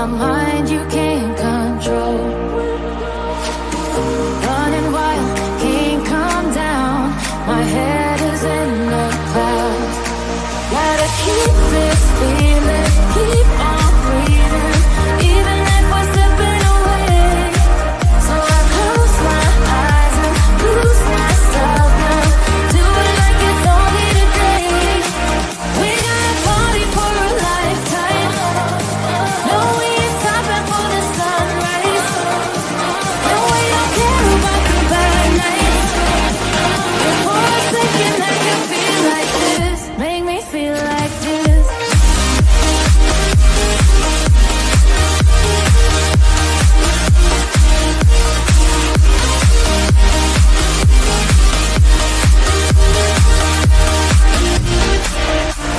a mind you can't control. Running wild, can't calm down. My head is in the clouds. Gotta keep this feeling, keep on breathing, even if we're slipping away. So I close my eyes and lose myself now. Do it like it's only today. We got a party for a lifetime. No, we ain't stopping for the sunrise. No, we don't care about the bad nights. Before a second I can feel like this. Make me feel like this.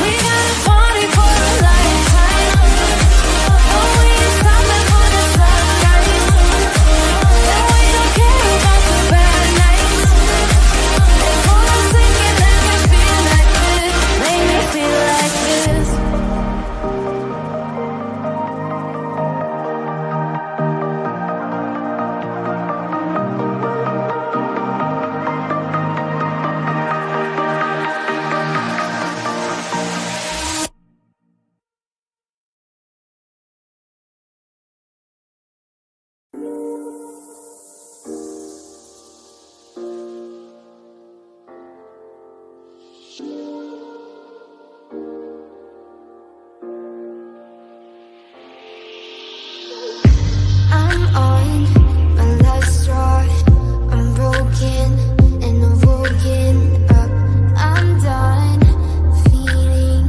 We got a party for a lifetime. No, we ain't stopping for the sunrise. No, we don't care about the bad nights. Before a second I can feel like this. Make me feel like this. I'm on my last straw. I'm broken and I'm woken up. I'm done feeding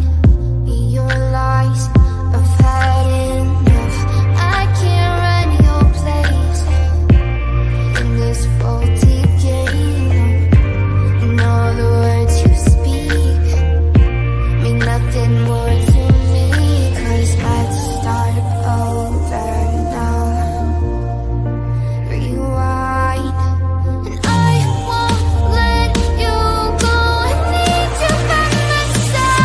your lies. I've had enough. I can't run your place in this faulty game. And all the words you speak mean nothing more to me. 'Cause let's start over now. Rewind, and I won't let you go. I need you by my side.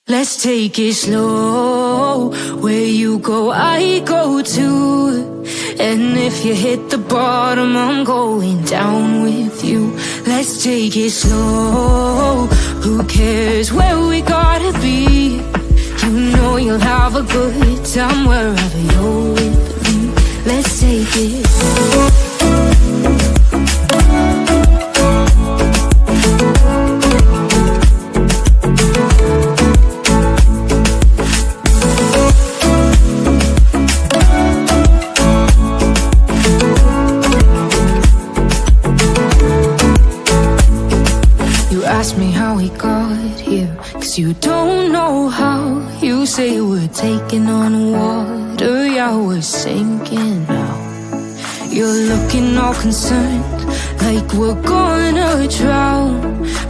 Let's take it slow. Where you go, I go too. And if you hit the bottom, I'm going down with you. Let's take it slow. Who cares where we gotta be? You know you'll have a good time wherever you're with me. Let's take it slow. you ask me how we got here, 'cause you don't know how. You say we're taking on water, yeah, we're sinking now. You're looking all concerned, like we're gonna drown,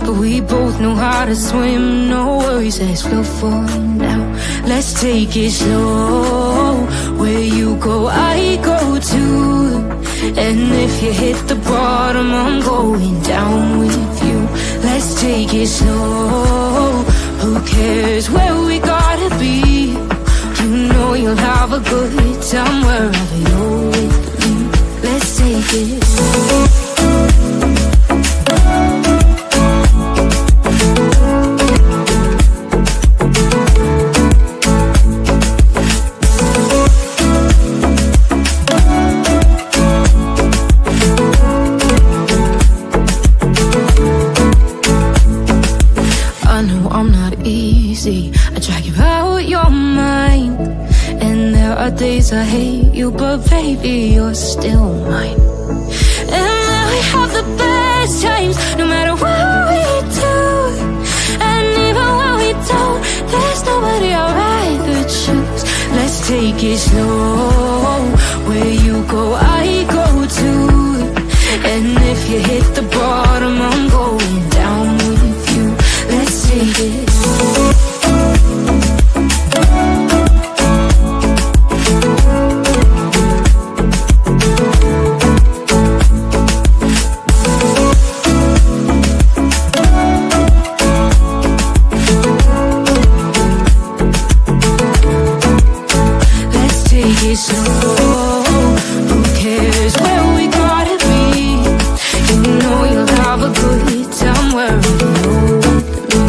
but we both know how to swim, no worries as we'll fall now. Let's take it slow, where you go I go too, and if you hit the bottom I'm going down with you. Let's take it slow, who cares where we gotta be? You know you'll have a good time wherever you're with me. Let's take it slow. I drag you out your mind, and there are days I hate you, but baby, you're still mine. And we have the best times, no matter what we do. And even when we don't, there's nobody I'd rather choose. Let's take it slow, where you go I go too, and if you hit the bottom I'm going down with you. Let's take it slow. Who cares where we gotta be? You know you'll have a good time wherever you're with me.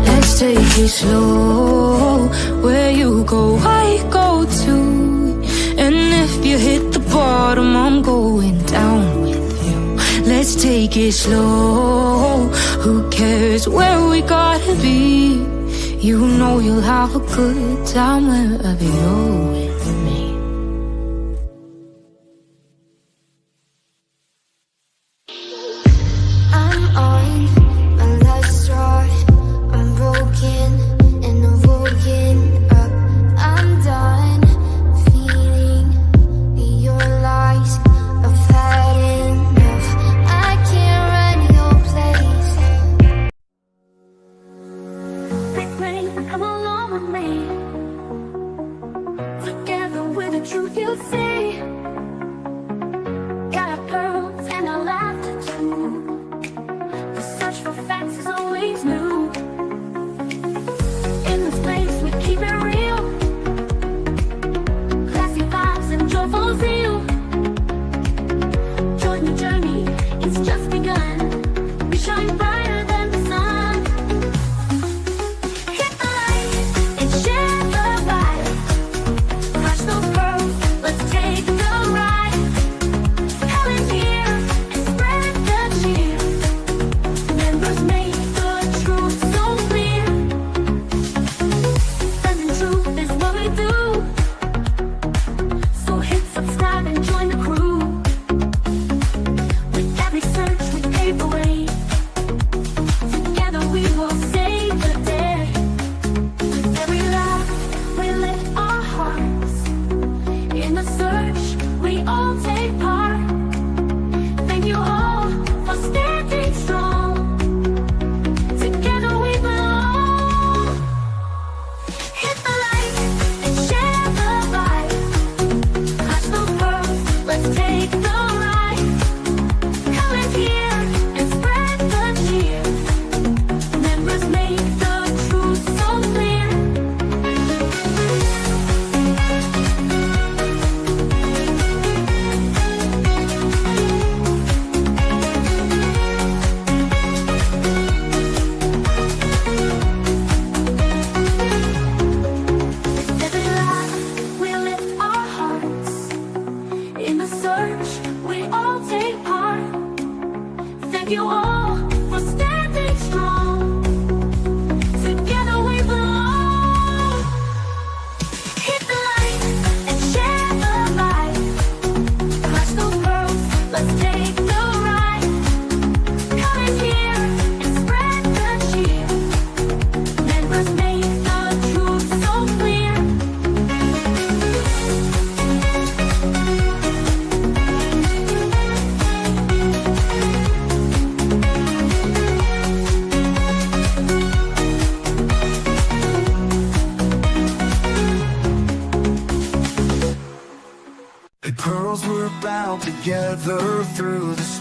Let's take it slow, where you go I go too, and if you hit the bottom I'm going down with you. Let's take it slow, who cares where we gotta be? You know you'll have a good time wherever you're with me. Come along with me. Together we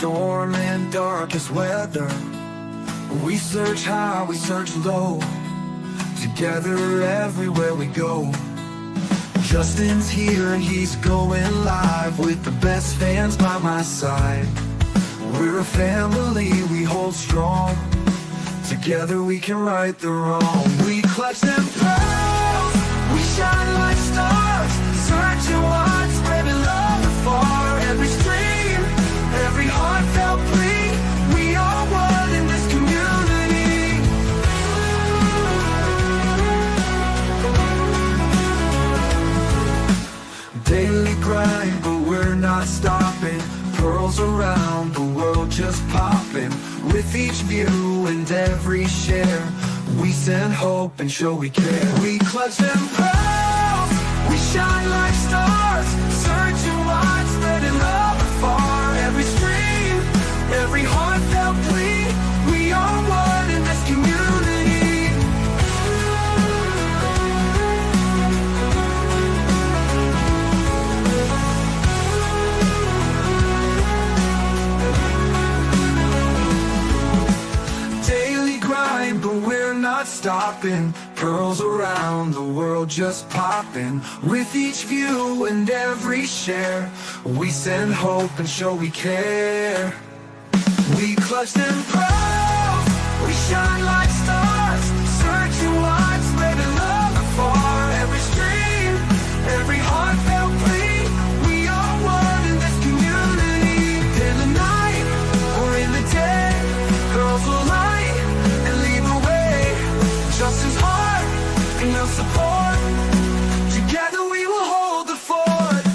storm and darkest weather. We search high, we search low, together everywhere we go. Justin's here and he's going live with the best fans by my side. We're a family, we hold strong, together we can right the wrong. We clutch them pearls, we shine like stars, searching wide, spreading love afar. Every stream, every heartfelt plea, we are one in this community. Daily grind, but we're not stopping. Pearls around the world just popping. With each view and every share, we send hope and show we care. We clutch them pearls, we shine like stars, searching wide, spreading love afar. Every stream, every heartfelt plea, we are one in this community. But we're not stopping. Pearls around the world just popping. With each view and every share, we send hope and show we care. We clutch them pearls, we shine like stars, searching wide, spreading love afar. Every stream, every heartfelt plea, we are one in this community. In the night or in the day, girls will light Justin's heart and your support. Together we will hold the fort.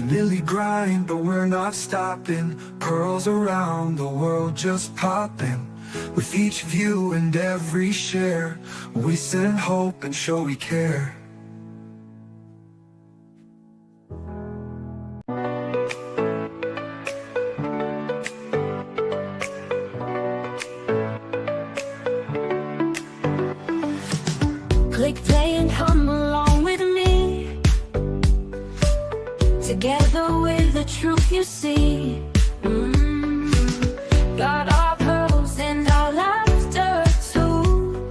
Daily grind, but we're not stopping. Pearls around the world just popping. With each view and every share, we send hope and show we care. Click play and come along with me. Together with the truth you see. Got our pearls and our laughter too.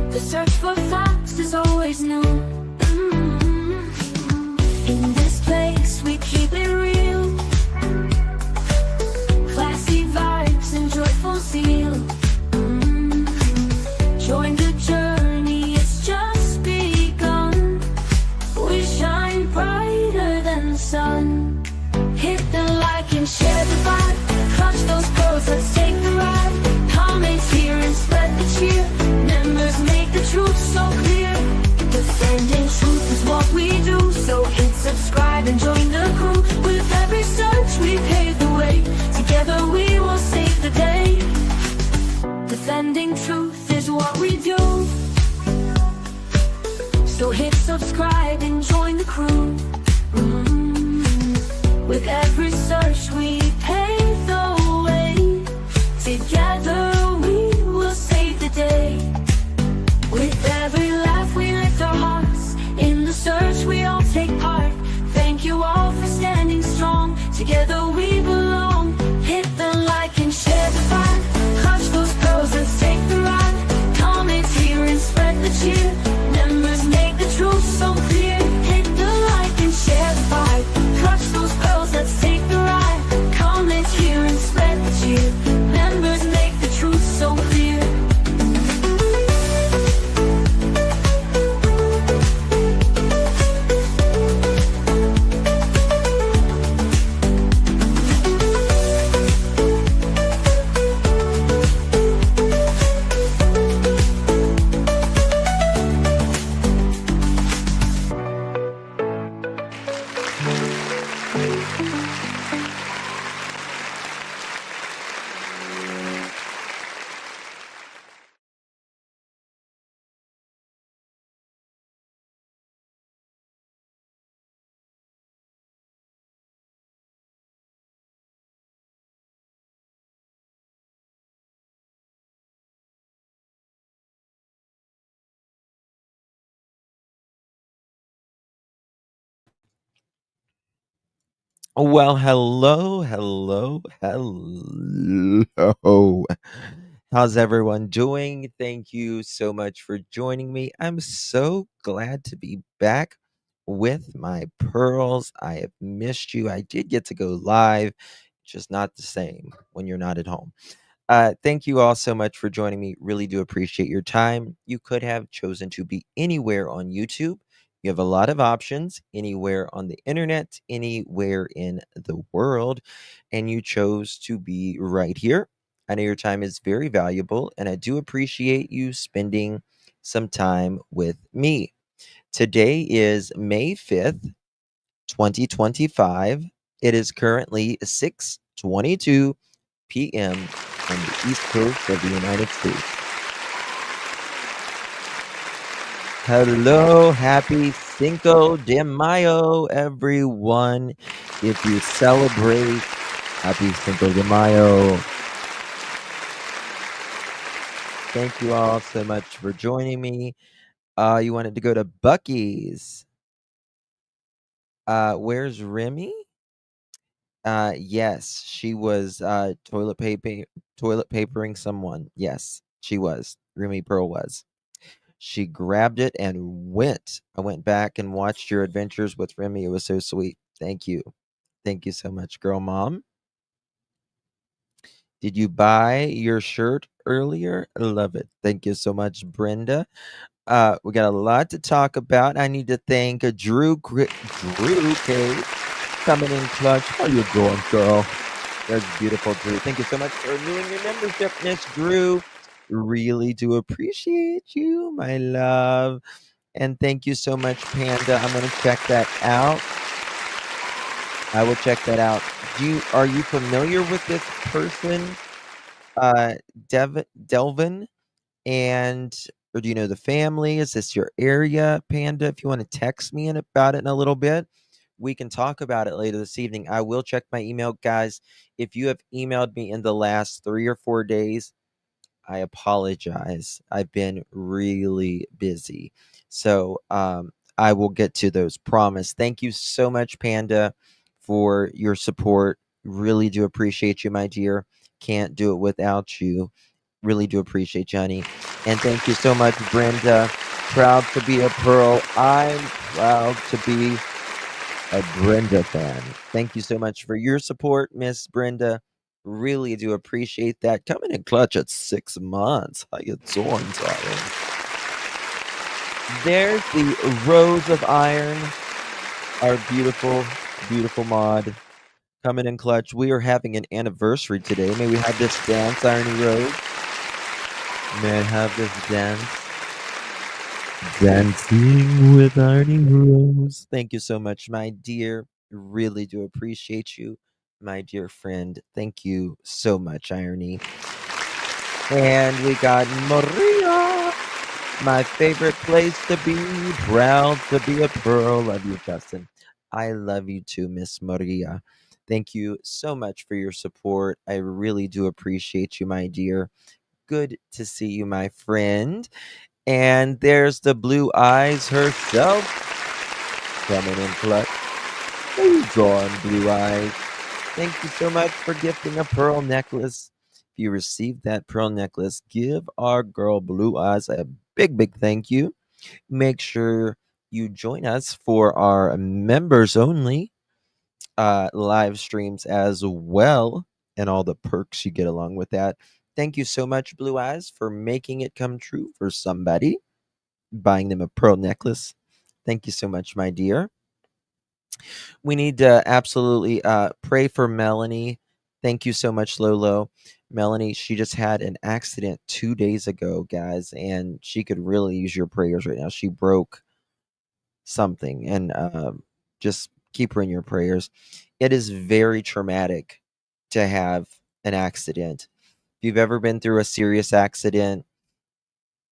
The search for facts is always new. In this place we keep it real. Classy vibes and joyful zeal. Join the journey, it's just begun. We shine brighter than the sun. Hit the like and share the vibe. Clutch those pearls, let's take the ride. Comments here and spread the cheer. Members make the truth so clear. Defending truth is what we do. So hit subscribe and join the crew. With every search we pave the way. Together we will save the day. Defending truth is what we do. So hit subscribe and join the crew. With every search we pave the way. Together we will save the day. With every laugh we lift our hearts. In the search we all take part. Thank you all for standing strong. Together we belong. Hit the like and share the vibe. Clutch those pearls, let's take the ride. Comment here and spread the cheer. Members make the truth so clear. Hit the like and share the vibe. Clutch those pearls, let's take the ride. Well, hello, hello, hello. How's everyone doing? Thank you so much for joining me. I'm so glad to be back with my pearls. I have missed you. I did get to go live, just not the same when you're not at home. Thank you all so much for joining me. Really do appreciate your time. You could have chosen to be anywhere on YouTube. You have a lot of options anywhere on the internet, anywhere in the world, and you chose to be right here. I know your time is very valuable, and I do appreciate you spending some time with me. Today is May 5th, 2025. It is currently 6:22 p.m. on the East Coast of the United States. Hello, happy Cinco de Mayo, everyone. If you celebrate, happy Cinco de Mayo. Thank you all so much for joining me. You wanted to go to Bucky's. Where's Remy? Yes, she was toilet papering someone. Yes, she was. Remy Pearl was. She grabbed it and went. I went back and watched your adventures with Remy. It was so sweet. Thank you. Thank you so much, girl mom. Did you buy your shirt earlier? I love it. Thank you so much, Brenda. We got a lot to talk about. I need to thank Drew K coming in clutch. How you doing, girl? That's beautiful, Drew. Thank you so much for renewing your membership, Miss Drew. Really do appreciate you, my love. And thank you so much, Panda. I'm gonna check that out. I will check that out. Are you familiar with this person, uh, Delvin? And or do you know the family? Is this your area, Panda? If you want to text me about it in a little bit, we can talk about it later this evening. I will check my email, guys. If you have emailed me in the last 3 or 4 days, I apologize. I've been really busy. So I will get to those. Promise. Thank you so much, Panda, for your support. Really do appreciate you, my dear. Can't do it without you. Really do appreciate you, honey. And thank you so much, Brenda. Proud to be a Pearl. I'm proud to be a Brenda fan. Thank you so much for your support, Miss Brenda. Really do appreciate that. Coming in clutch at 6 months. How you doing, darling? There's the Rose of Iron, our beautiful, beautiful mod. Coming in clutch. We are having an anniversary today. May we have this dance, Irony Rose? May I have this dance? Dancing with Irony Rose. Thank you so much, my dear. Really do appreciate you, my dear friend. Thank you so much, Irony. And we got Maria, my favorite place to be. Proud to be a Pearl. Love you, Justin. I love you too, Miss Maria. Thank you so much for your support. I really do appreciate you, my dear. Good to see you, my friend. And there's the blue eyes herself coming in clutch. How you doing, blue eyes? Thank you so much for gifting a pearl necklace. If you received that pearl necklace, give our girl Blue Eyes a big, big thank you. Make sure you join us for our members only live streams as well, and all the perks you get along with that. Thank you so much, Blue Eyes, for making it come true for somebody, buying them a pearl necklace. Thank you so much, my dear. We need to absolutely pray for Melanie. Thank you so much, Lolo. Melanie, she just had an accident 2 days ago, guys, and she could really use your prayers right now. She broke something, and just keep her in your prayers. It is very traumatic to have an accident. If you've ever been through a serious accident,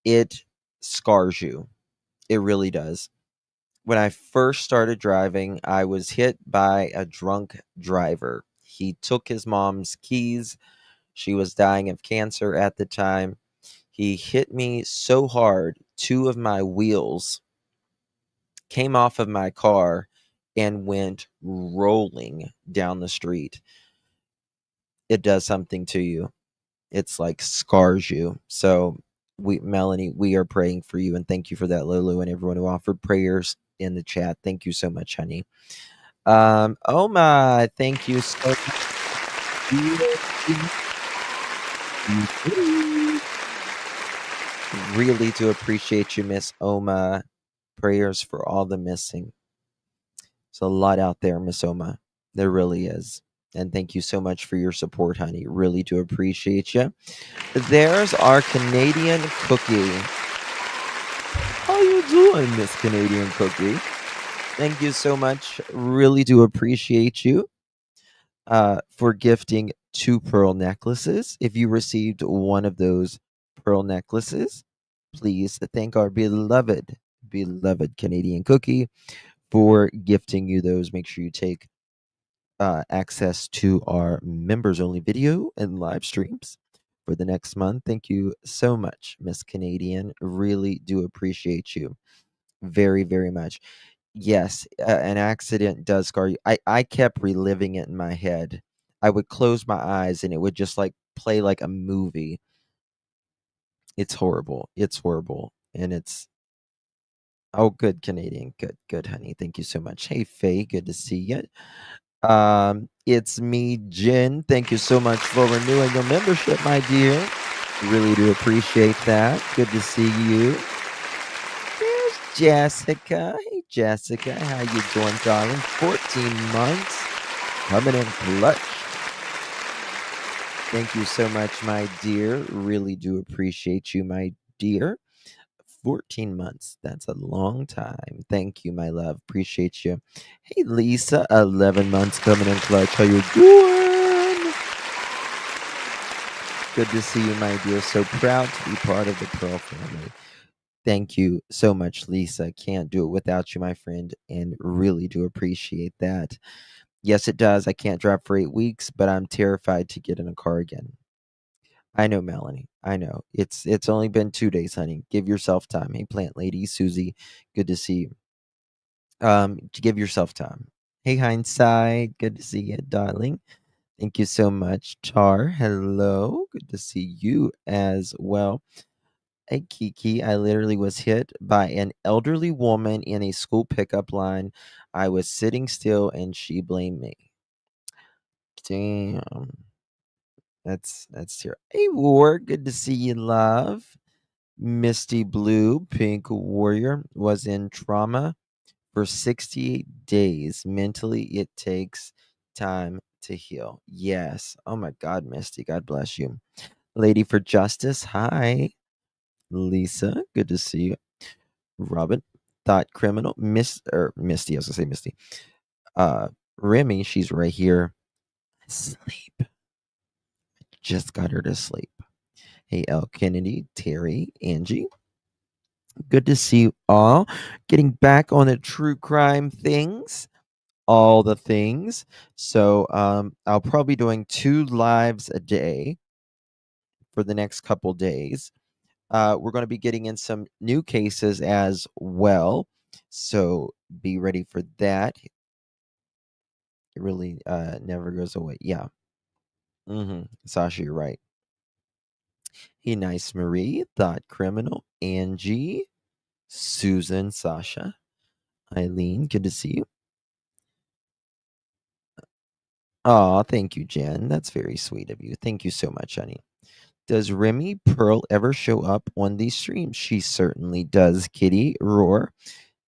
it scars you. It really does. When I first started driving, I was hit by a drunk driver. He took his mom's keys. She was dying of cancer at the time. He hit me so hard, two of my wheels came off of my car and went rolling down the street, it does something to you. It's like scars you. So Melanie, we are praying for you, and thank you for that, Lulu, and everyone who offered prayers in the chat. Thank you so much, honey. Oma, thank you so much. Really do appreciate you, Miss Oma. Prayers for all the missing. There's a lot out there, Miss Oma. There really is. And thank you so much for your support, honey. Really do appreciate you. There's our Canadian Cookie. How you doing, Miss Canadian Cookie? Thank you so much. Really do appreciate you for gifting 2 pearl necklaces. If you received one of those pearl necklaces, please thank our beloved, beloved Canadian Cookie for gifting you those. Make sure you take access to our members only video and live streams for the next month. Thank you so much, Miss Canadian. Really do appreciate you very, very much. Yes, an accident does scar you. I kept reliving it in my head. I would close my eyes and it would just like play like a movie. It's horrible. It's horrible. And it's oh, good Canadian. Good, good, honey. Thank you so much. Hey, Faye, good to see you. It's me, Jen. Thank you so much for renewing your membership, my dear. Really do appreciate that. Good to see you. There's Jessica. Hey, Jessica. How you doing, darling? 14 months. Coming in clutch. Thank you so much, my dear. Really do appreciate you, my dear. 14 months. That's a long time. Thank you, my love. Appreciate you. Hey, Lisa. 11 months coming in clutch. How you doing? Good to see you, my dear. So proud to be part of the Pearl family. Thank you so much, Lisa. Can't do it without you, my friend, and really do appreciate that. Yes, it does. I can't drive for 8 weeks, but I'm terrified to get in a car again. I know, Melanie. I know. It's only been 2 days, honey. Give yourself time. Hey, plant lady, Susie. Good to see you. To give yourself time. Hey, hindsight. Good to see you, darling. Thank you so much, Tar. Hello. Good to see you as well. Hey, Kiki. I literally was hit by an elderly woman in a school pickup line. I was sitting still and she blamed me. Damn. That's terrible. Hey, War. Good to see you, love. Misty Blue, Pink Warrior, was in trauma for 68 days. Mentally, it takes time to heal. Yes. Oh my God, Misty. God bless you. Lady for Justice. Hi. Lisa. Good to see you. Robin. Thought Criminal. Misty. I was gonna say Misty. Uh Remy, she's right here. Sleep. Just got her to sleep. Hey, L. Kennedy, Terry, Angie. Good to see you all. Getting back on the true crime things, all the things. So I'll probably be doing 2 lives a day for the next couple days. We're going to be getting in some new cases as well. So be ready for that. It really never goes away. Yeah. Sasha, you're right. Hey, nice Marie, Thought Criminal, Angie, Susan, Sasha, Eileen, good to see you. Aw, thank you, Jen. That's very sweet of you. Thank you so much, honey. Does Remy Pearl ever show up on these streams? She certainly does, Kitty Roar.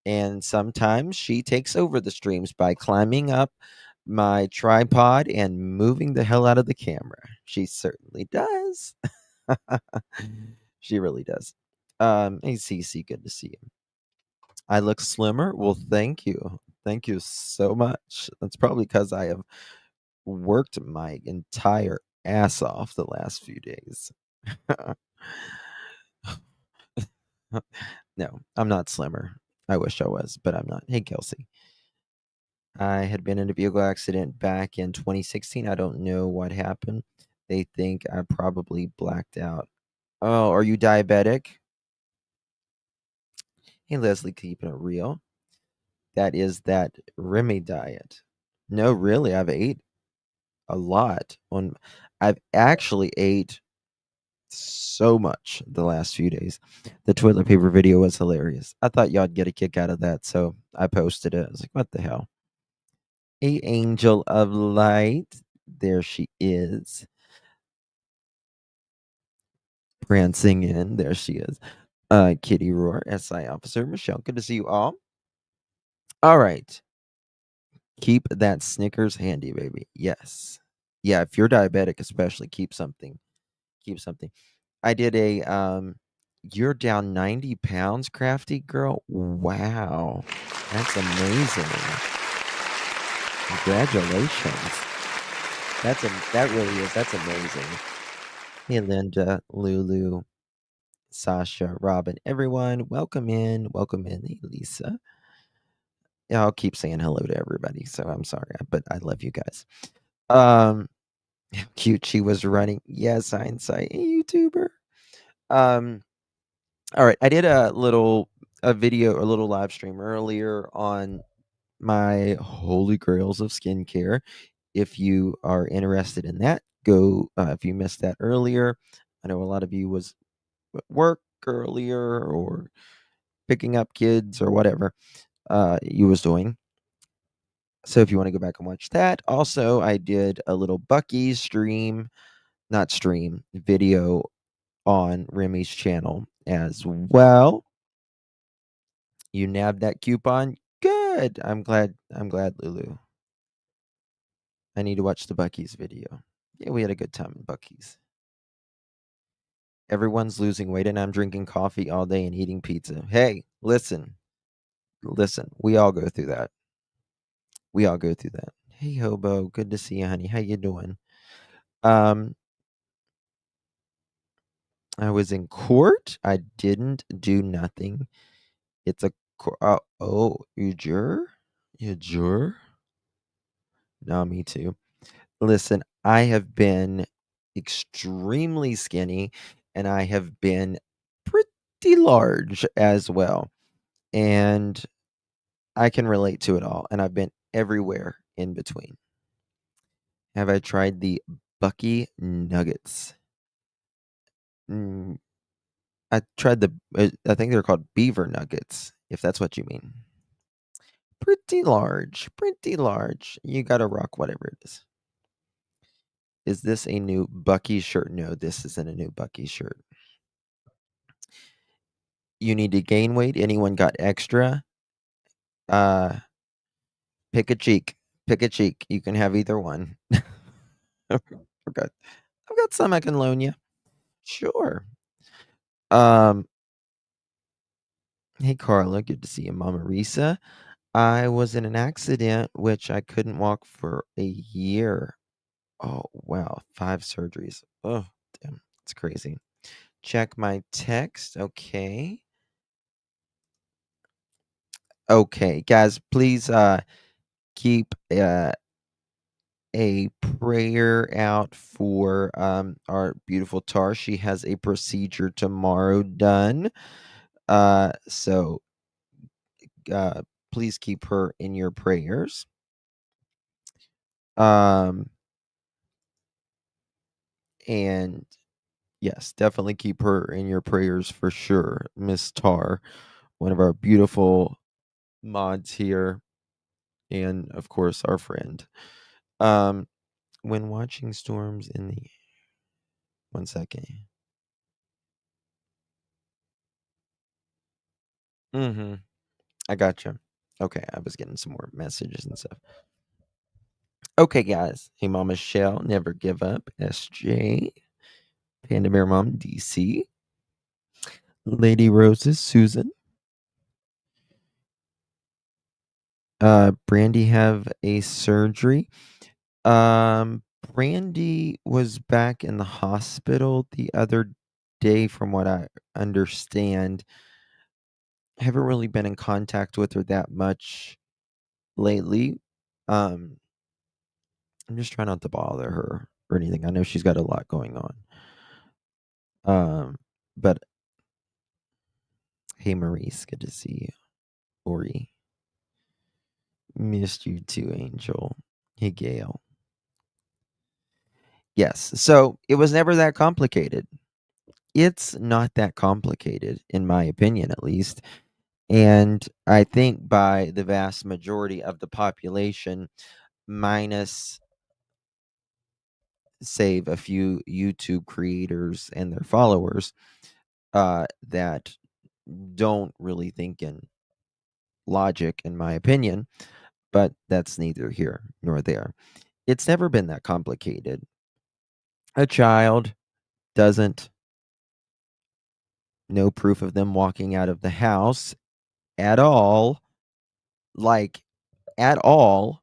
And sometimes she takes over the streams by climbing up my tripod and moving the hell out of the camera. She certainly does. She really does. Hey, Cece, good to see you. I look slimmer. Well, thank you. Thank you so much. That's probably because I have worked my entire ass off the last few days. No, I'm not slimmer. I wish I was, but I'm not. Hey, Kelsey. I had been in a vehicle accident back in 2016. I don't know what happened. They think I probably blacked out. Oh, are you diabetic? Hey, Leslie, keeping it real. that is that Remy diet. No, really, I've ate a lot on. I've actually ate so much the last few days. The toilet paper video was hilarious. I thought y'all'd get a kick out of that, so I posted it. I was like, "What the hell?" A angel of light. There she is, prancing in. There she is. Kitty Roar, SI officer Michelle. Good to see you all. All right. Keep that Snickers handy, baby. Yes. Yeah, if you're diabetic, especially keep something. Keep something. I did a you're down 90 pounds, crafty girl. Wow. That's amazing. Congratulations. That really is. That's amazing. Hey Linda, Lulu, Sasha, Robin, everyone, welcome in. Welcome in. Hey Lisa. Yeah, I'll keep saying hello to everybody. So I'm sorry, but I love you guys. Um how cute she was running. Yes, hindsight. Hey, YouTuber. Um All right, I did a video, a little live stream earlier on my holy grails of skincare. If you are interested in that, go. If you missed that earlier, I know a lot of you was at work earlier or picking up kids or whatever you was doing. So if you want to go back and watch that, also I did a little Bucky stream, not stream video on Remy's channel as well. You nabbed that coupon? Good. I'm glad, Lulu. I need to watch the Bucky's video. Yeah, we had a good time in Bucky's. Everyone's losing weight and I'm drinking coffee all day and eating pizza. Hey, listen. Listen. We all go through that. We all go through that. Hey Hobo, good to see you, honey. How you doing? Um I was in court. I didn't do nothing. It's a oh, you juror? You juror? No, me too. Listen, I have been extremely skinny and I have been pretty large as well. And I can relate to it all. And I've been everywhere in between. Have I tried the Bucky Nuggets? Mm, I tried I think they're called Beaver Nuggets, if that's what you mean. Pretty large, pretty large. You got to rock whatever it is. Is this a new Bucky shirt? No, this isn't a new Bucky shirt. You need to gain weight. Anyone got extra? Uh, pick a cheek. Pick a cheek. You can have either one. Forgot. I've got some I can loan you. Sure. Um, hey Carla, good to see you, Mama Risa. I was in an accident which I couldn't walk for a year. Oh wow, 5 surgeries. Oh damn, it's crazy. Check my text. Okay. Okay, guys, please keep a prayer out for our beautiful Tar. She has a procedure tomorrow done. So uh, please keep her in your prayers. Um, and yes, definitely keep her in your prayers for sure, Miss Tar, one of our beautiful mods here, and of course our friend. Um, when watching storms in the 1 second. Mm-hmm. I gotcha. Okay, I was getting some more messages and stuff. Okay, guys. Hey, Mama Shell, never give up. SJ, Panda Bear Mom, DC, Lady Roses, Susan. Brandy have a surgery. Brandy was back in the hospital the other day, from what I understand. I haven't really been in contact with her that much lately. Um, I'm just trying not to bother her or anything. I know she's got a lot going on. But hey, Maurice, good to see you. Ori. Missed you too, Angel. Hey, Gail. Yes. So it was never that complicated. It's not that complicated, in my opinion, at least. And I think by the vast majority of the population, minus save a few YouTube creators and their followers, that don't really think in logic, in my opinion, but that's neither here nor there. It's never been that complicated. A child doesn't know proof of them walking out of the house at all, like at all,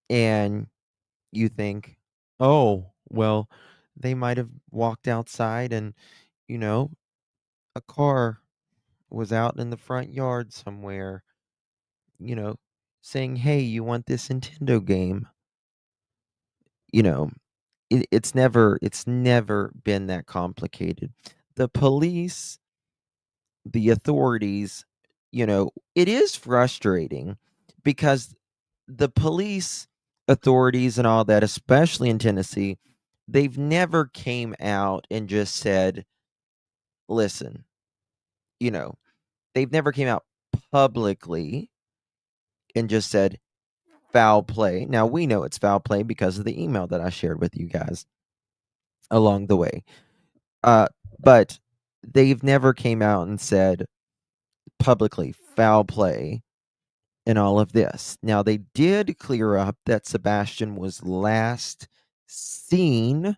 and you think, oh, well, they might have walked outside and, you know, a car was out in the front yard somewhere, you know, saying, hey, you want this Nintendo game? You know, it's never been that complicated. The police, the authorities, it is frustrating because the police authorities and all that, especially in Tennessee, they've never came out and just said, listen, you know, they've never came out publicly and just said foul play. Now we know it's foul play because of the email that I shared with you guys along the way. Uh, but they've never came out and said publicly foul play in all of this. Now they did clear up that Sebastian was last seen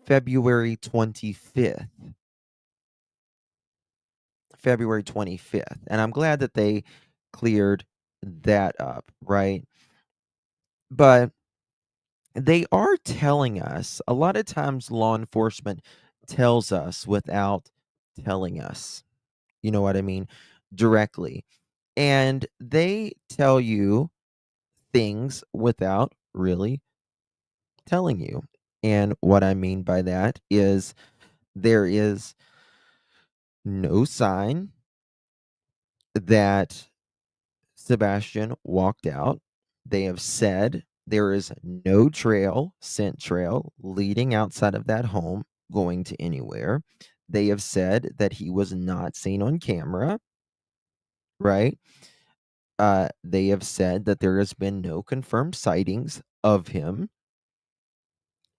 February 25th. February 25th. And I'm glad that they cleared that up, right? But they are telling us a lot of times law enforcement tells us without telling us. You know what I mean? Directly. And they tell you things without really telling you. And what I mean by that is there is no sign that Sebastian walked out. They have said there is no scent trail leading outside of that home going to anywhere. They have said that he was not seen on camera, right? They have said that there has been no confirmed sightings of him.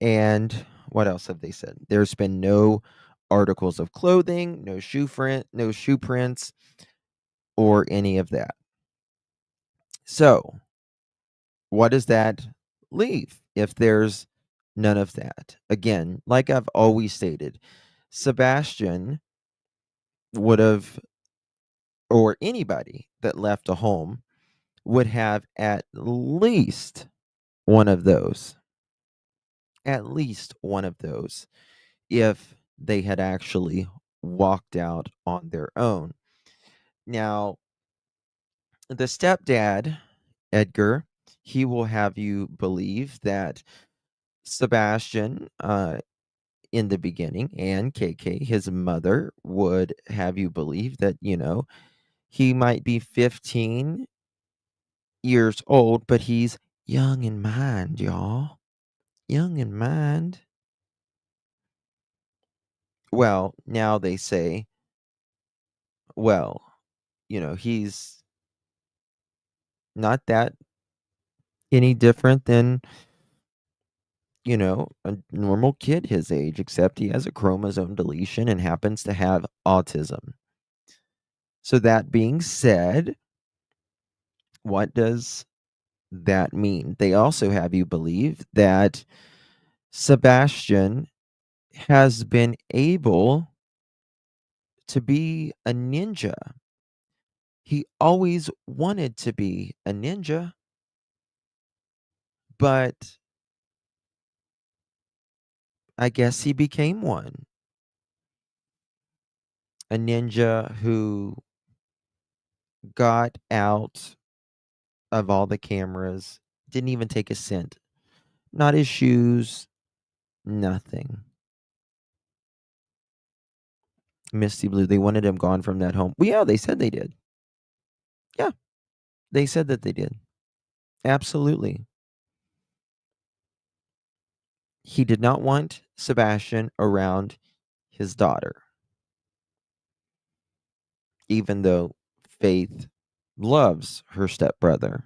And what else have they said? There's been no articles of clothing, no shoe prints, or any of that. So, what does that leave if there's none of that? Again, like I've always stated, Sebastian would have, or anybody that left a home would have at least one of those. At least one of those if they had actually walked out on their own. Now, the stepdad, Edgar, he will have you believe that Sebastian, in the beginning, and KK, his mother, would have you believe that, he might be 15 years old, but he's young in mind, y'all. Young in mind. Well, now they say, well, he's not that any different than, a normal kid his age, except he has a chromosome deletion and happens to have autism. So, that being said, what does that mean? They also have you believe that Sebastian has been able to be a ninja. He always wanted to be a ninja, but I guess he became one. A ninja who got out of all the cameras, didn't even take a cent. Not his shoes, nothing. Misty Blue, they wanted him gone from that home. Well, yeah, they said they did. Yeah. They said that they did. Absolutely. He did not want Sebastian around his daughter, even though Faith loves her stepbrother.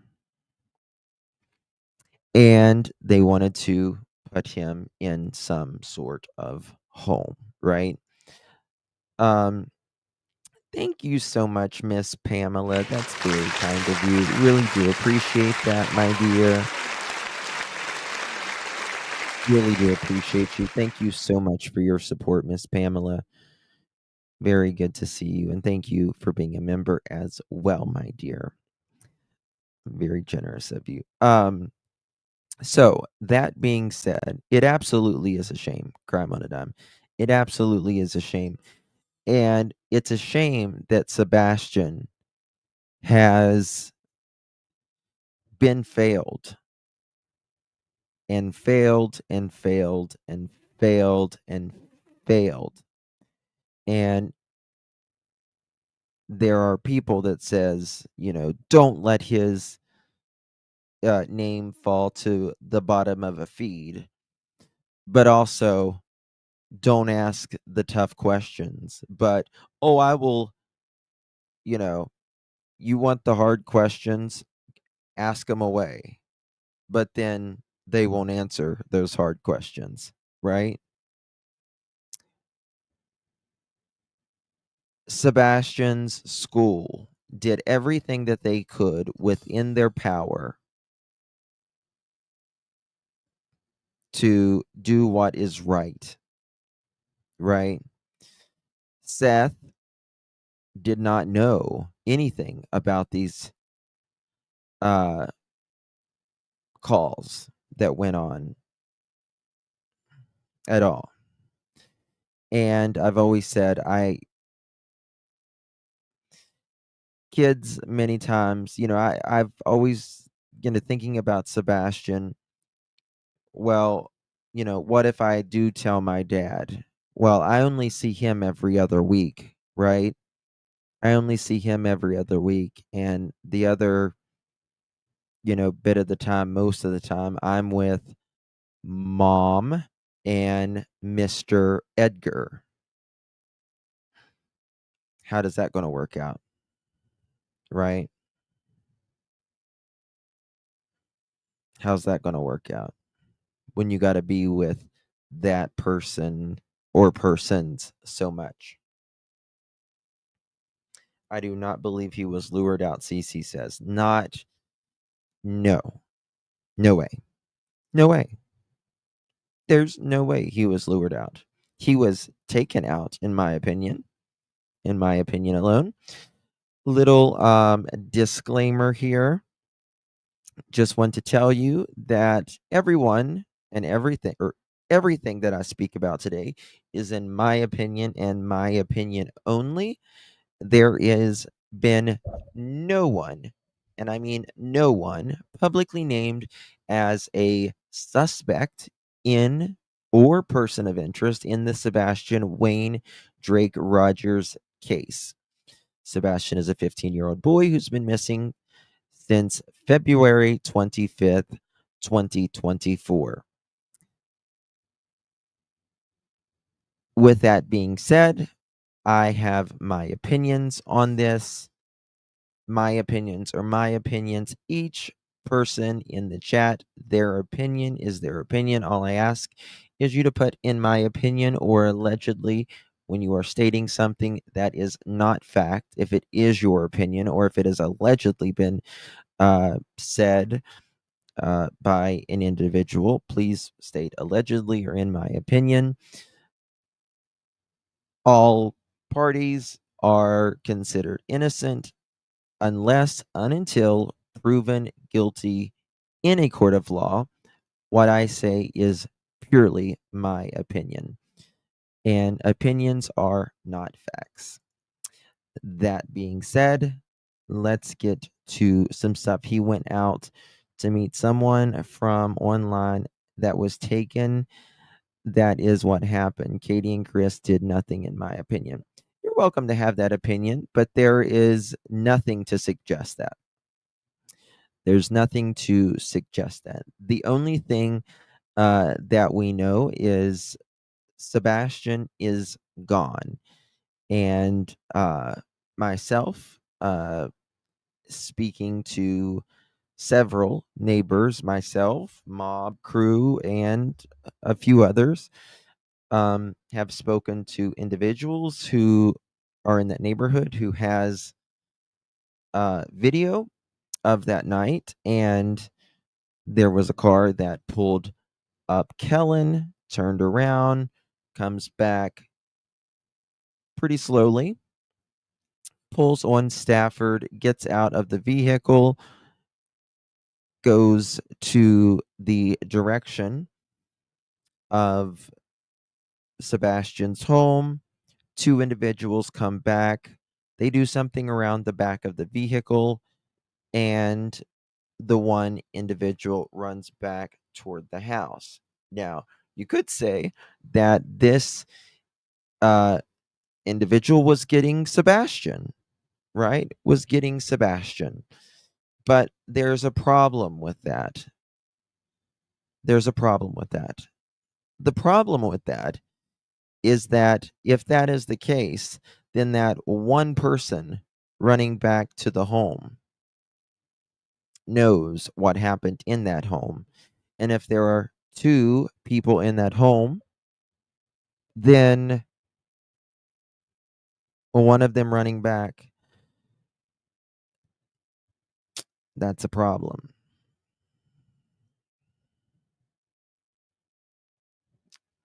And they wanted to put him in some sort of home, right? Um, Thank you so much, Miss Pamela. That's very kind of you. Really do appreciate that, my dear. Really do appreciate you. Thank you so much for your support, Miss Pamela. Very good to see you. And thank you for being a member as well, my dear. Very generous of you. So that being said, it absolutely is a shame. Crime on a dime. It absolutely is a shame. And it's a shame that Sebastian has been failed and failed and failed and failed and failed. And there are people that says, don't let his name fall to the bottom of a feed, but also don't ask the tough questions. But, oh, I will, you know, you want the hard questions, ask them away. But then they won't answer those hard questions, right? Sebastian's school did everything that they could within their power to do what is right, right? Seth did not know anything about these uh, calls that went on at all. And I've always said, kids many times, I've always, thinking about Sebastian. Well, what if I do tell my dad? Well, I only see him every other week, right? I only see him every other week. And the other, bit of the time, most of the time, I'm with mom and Mr. Edgar. How does that going to work out? Right? How's that going to work out when you got to be with that person or persons so much? I do not believe he was lured out, Cece says. Not, no, no way. No way. There's no way he was lured out. He was taken out, in my opinion alone. Little disclaimer here. Just want to tell you that everyone and everything that I speak about today is in my opinion and my opinion only. There is been no one, and I mean no one, publicly named as a suspect in or person of interest in the Sebastian Wayne Drake Rogers case. Sebastian is a 15-year-old boy who's been missing since February 25th, 2024. With that being said, I have my opinions on this. My opinions are my opinions. Each person in the chat, their opinion is their opinion. All I ask is you to put in my opinion or allegedly when you are stating something that is not fact, if it is your opinion or if it has allegedly been said by an individual, please state allegedly or in my opinion. All parties are considered innocent unless and until proven guilty in a court of law. What I say is purely my opinion, and opinions are not facts. That being said, let's get to some stuff. He went out to meet someone from online that was taken. That is what happened. Katie and Chris did nothing, in my opinion. You're welcome to have that opinion, but there is nothing to suggest that. There's nothing to suggest that. The only thing that we know is Sebastian is gone. And myself, speaking to several neighbors, myself, mob crew, and a few others, have spoken to individuals who are in that neighborhood who has video of that night, and there was a car that pulled up Kellen, turned around, comes back pretty slowly, pulls on Stafford, gets out of the vehicle, goes to the direction of Sebastian's home. Two individuals come back. They do something around the back of the vehicle, and the one individual runs back toward the house. Now, you could say that this uh, individual was getting Sebastian, right? Was getting Sebastian. But there's a problem with that. There's a problem with that. The problem with that is that if that is the case, then that one person running back to the home knows what happened in that home. And if there are two people in that home, then one of them running back, that's a problem.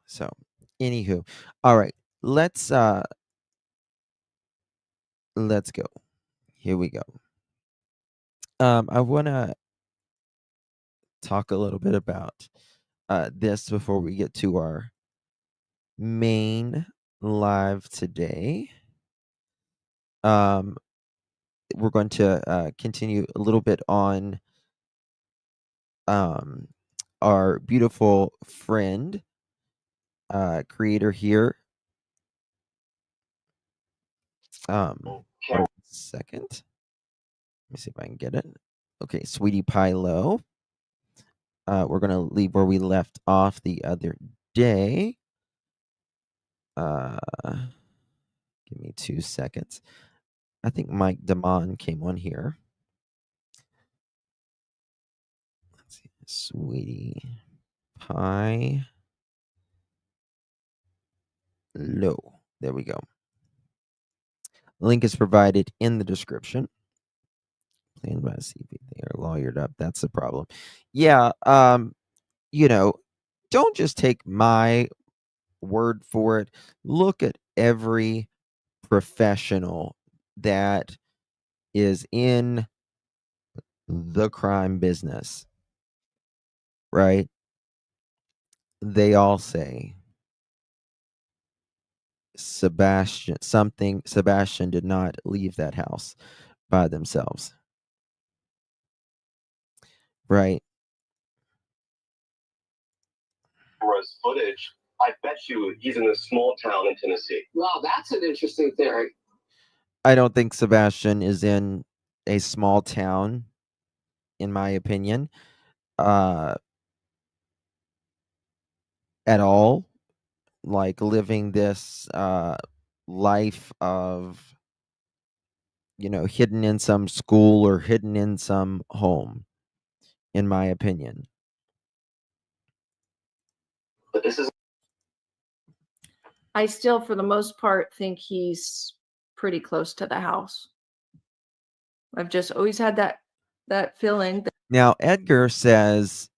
So, anywho, all right, let's go. Here we go. I want to talk a little bit about this before we get to our main live today. Um, we're going to continue a little bit on um, our beautiful friend, creator here. Wait a second. Let me see if I can get it. Okay, Sweetie Pie Low. We're going to leave where we left off the other day. Give me 2 seconds. I think Mike Damon came on here. Let's see. Sweetie Pie Low. There we go. Link is provided in the description. Planned by CV. They are lawyered up. That's the problem. Yeah. You know, don't just take my word for it. Look at every professional that is in the crime business, right? They all say Sebastian did not leave that house by themselves, right? Camera's footage, I bet you he's in a small town in Tennessee. Wow, that's an interesting theory. I don't think Sebastian is in a small town, in my opinion, uh, at all. Like living this life of, hidden in some school or hidden in some home, in my opinion. But this is I still, for the most part, think he's pretty close to the house. I've just always had that feeling. Now, Edgar says,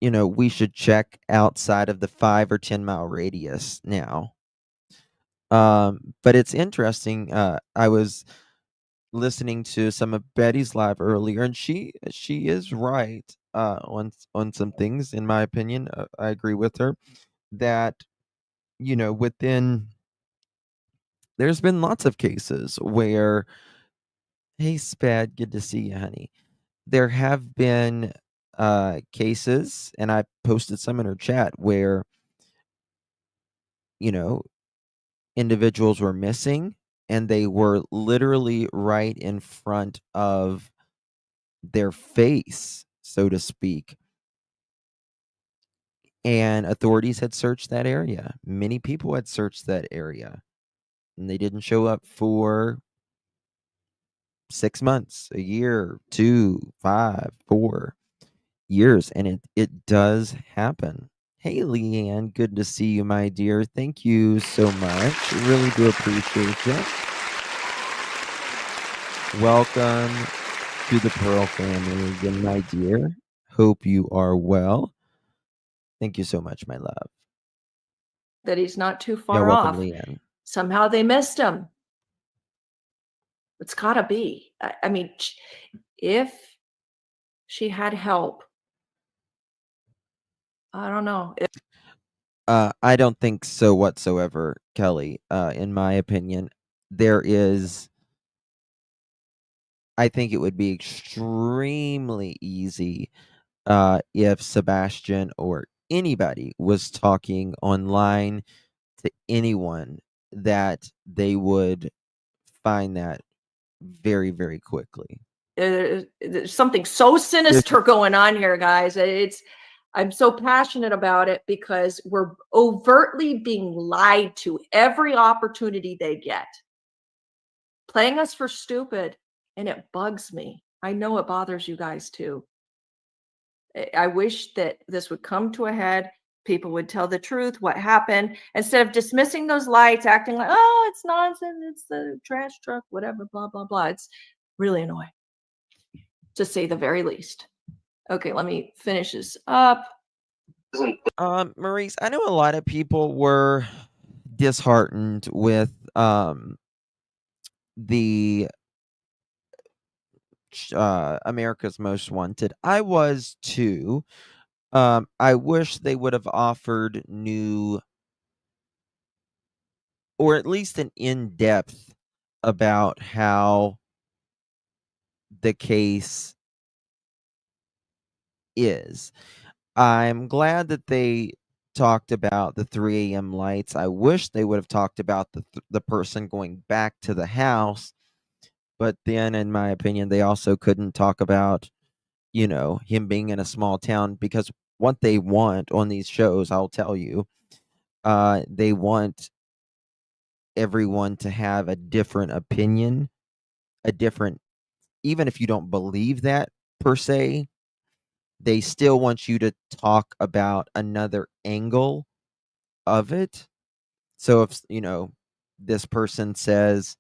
we should check outside of the 5 or 10 mile radius now. But it's interesting. I was listening to some of Betty's live earlier, and she is right on some things, in my opinion. I agree with her that within there's been lots of cases where, hey Spad, good to see you, honey. There have been cases, and I posted some in her chat, where individuals were missing, and they were literally right in front of their face, so to speak. And authorities had searched that area. Many people had searched that area, and they didn't show up for 6 months, a year, 2, 5, 4 years, and it does happen. Hey, Leanne, good to see you, my dear. Thank you so much. Really do appreciate it. Welcome to the Pearl family again, my dear. Hope you are well. Thank you so much, my love. That he's not too Yeah, far welcome, off. Leanne. Somehow they missed him. It's gotta be. I mean, if she had help, I don't know. I don't think so whatsoever, Kelly. In my opinion, I think it would be extremely easy if Sebastian or anybody was talking online to anyone, that they would find that very, very quickly. There's something so sinister going on here, guys. I'm so passionate about it because we're overtly being lied to every opportunity they get, playing us for stupid, and it bugs me. I know it bothers you guys too. I wish that this would come to a head. People would tell the truth, what happened, instead of dismissing those lights, acting like, oh, it's nonsense, it's the trash truck, whatever, blah, blah, blah. It's really annoying, to say the very least. Okay, let me finish this up. Maurice, I know a lot of people were disheartened with the America's Most Wanted. I was too. I wish they would have offered new, or at least an in-depth, about how the case is. I'm glad that they talked about the 3 a.m. lights. I wish they would have talked about the person going back to the house, but then, in my opinion, they also couldn't talk about, him being in a small town, because what they want on these shows, I'll tell you, they want everyone to have a different opinion, a different, even if you don't believe that per se, they still want you to talk about another angle of it. So if, this person says,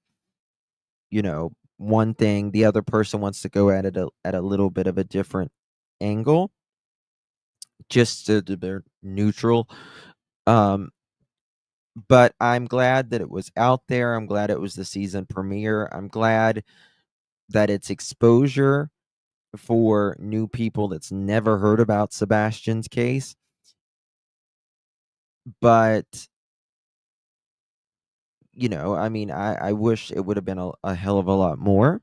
one thing, the other person wants to go at it at a little bit of a different angle, just so that they're neutral. But I'm glad that it was out there. I'm glad it was the season premiere. I'm glad that it's exposure for new people that's never heard about Sebastian's case. But, I mean, I wish it would have been a hell of a lot more.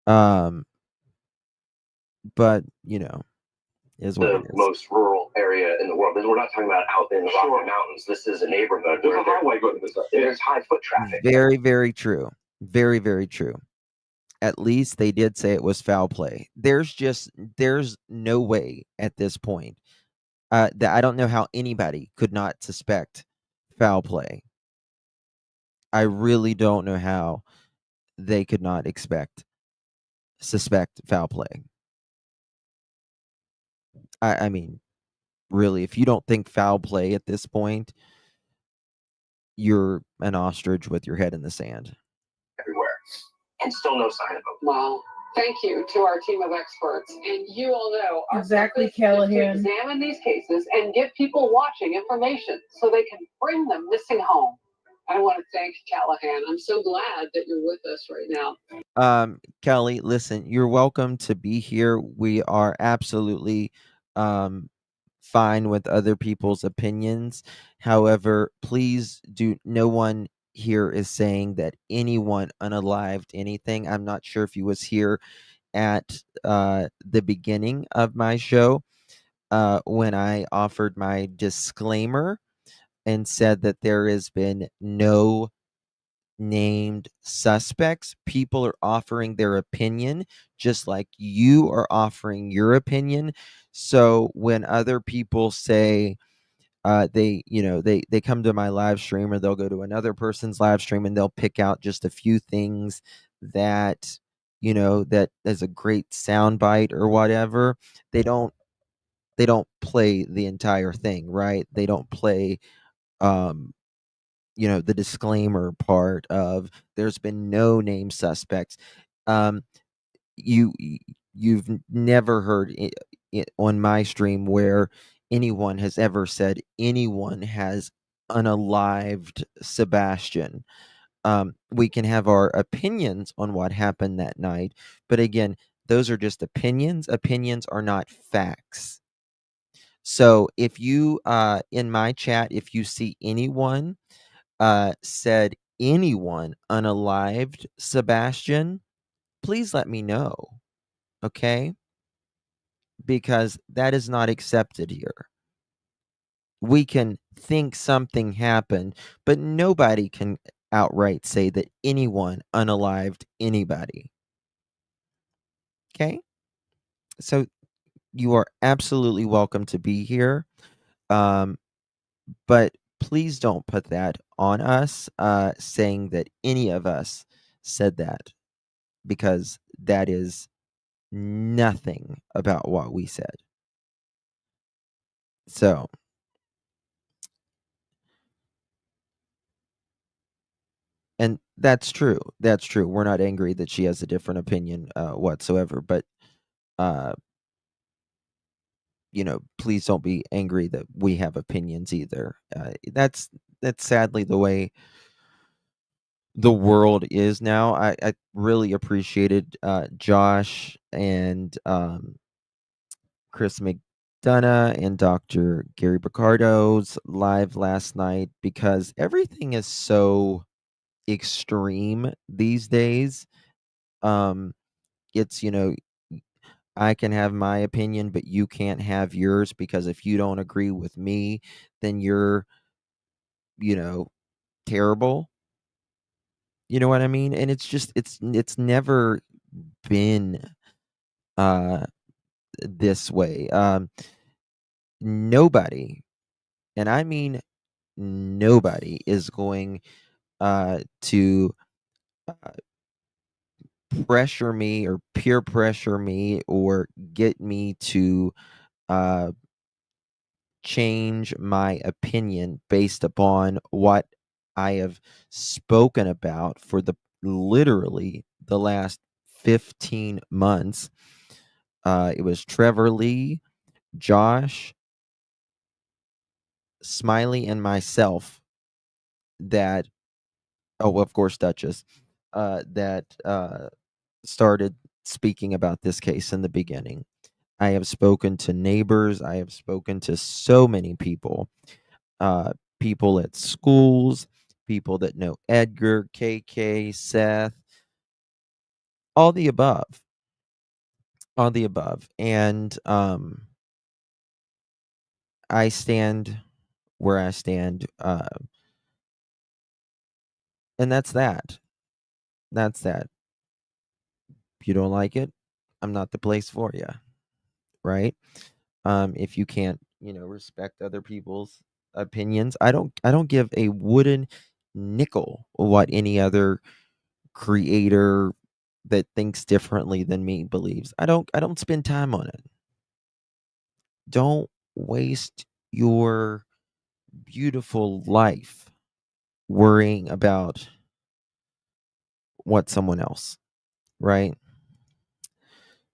But, is what it The is. most rural area in the world. We're not talking about out in the Rocky Mountains. This is a neighborhood. There's a highway going to this. There's high foot traffic. Very, very true. Very, very true. At least they did say it was foul play. There's no way at this point that I don't know how anybody could not suspect foul play. I really don't know how they could not suspect foul play. I mean, really, if you don't think foul play at this point, you're an ostrich with your head in the sand. Everywhere. And still no sign of them. Well, thank you to our team of experts. And you all know our Exactly, purpose is to Callahan. examine these cases and give people watching information so they can bring them missing home. I want to thank Callahan. I'm so glad that you're with us right now. Kelly, listen, you're welcome to be here. We are absolutely fine with other people's opinions. However, please no one here is saying that anyone unalived anything. I'm not sure if you was here at the beginning of my show when I offered my disclaimer and said that there has been no named suspects. People are offering their opinion just like you are offering your opinion. So when other people say, they come to my live stream, or they'll go to another person's live stream, and they'll pick out just a few things that, that is a great soundbite or whatever. They don't play the entire thing, right? They don't play, um the disclaimer part of there's been no name suspects. um you you've never heard it on my stream where anyone has ever said anyone has unalived Sebastian. We can have our opinions on what happened that night, but again, those are just opinions. Opinions are not facts. So if you, in my chat, if you see anyone said anyone unalived Sebastian, please let me know, okay? Because that is not accepted here. We can think something happened, but nobody can outright say that anyone unalived anybody. Okay? So you are absolutely welcome to be here. But please don't put that on us, saying that any of us said that, because that is nothing about what we said. So, and that's true. That's true. We're not angry that she has a different opinion whatsoever, but uh please don't be angry that we have opinions either. That's sadly the way the world is now. I really appreciated Josh and Chris McDonough and Dr. Gary Picardo's live last night, because everything is so extreme these days. It's, I can have my opinion, but you can't have yours, because if you don't agree with me, then you're, you know, terrible. You know what I mean? And it's just it's never been uh this way. Nobody, and I mean nobody, is going to uh, pressure me or peer pressure me or get me to uh change my opinion based upon what I have spoken about for the literally the last 15 months. It was Trevor Lee, Josh, Smiley, and myself that, oh, of course, Duchess, that started speaking about this case in the beginning. I have spoken to neighbors. I have spoken to so many people, uh, people at schools, people that know Edgar, KK, Seth, all the above, all the above. And I stand where I stand, and that's that. That's that. If you don't like it, I'm not the place for you, right? If you can't, respect other people's opinions, I don't give a wooden nickel what any other creator that thinks differently than me believes. I don't spend time on it. Don't waste your beautiful life worrying about what someone else, right?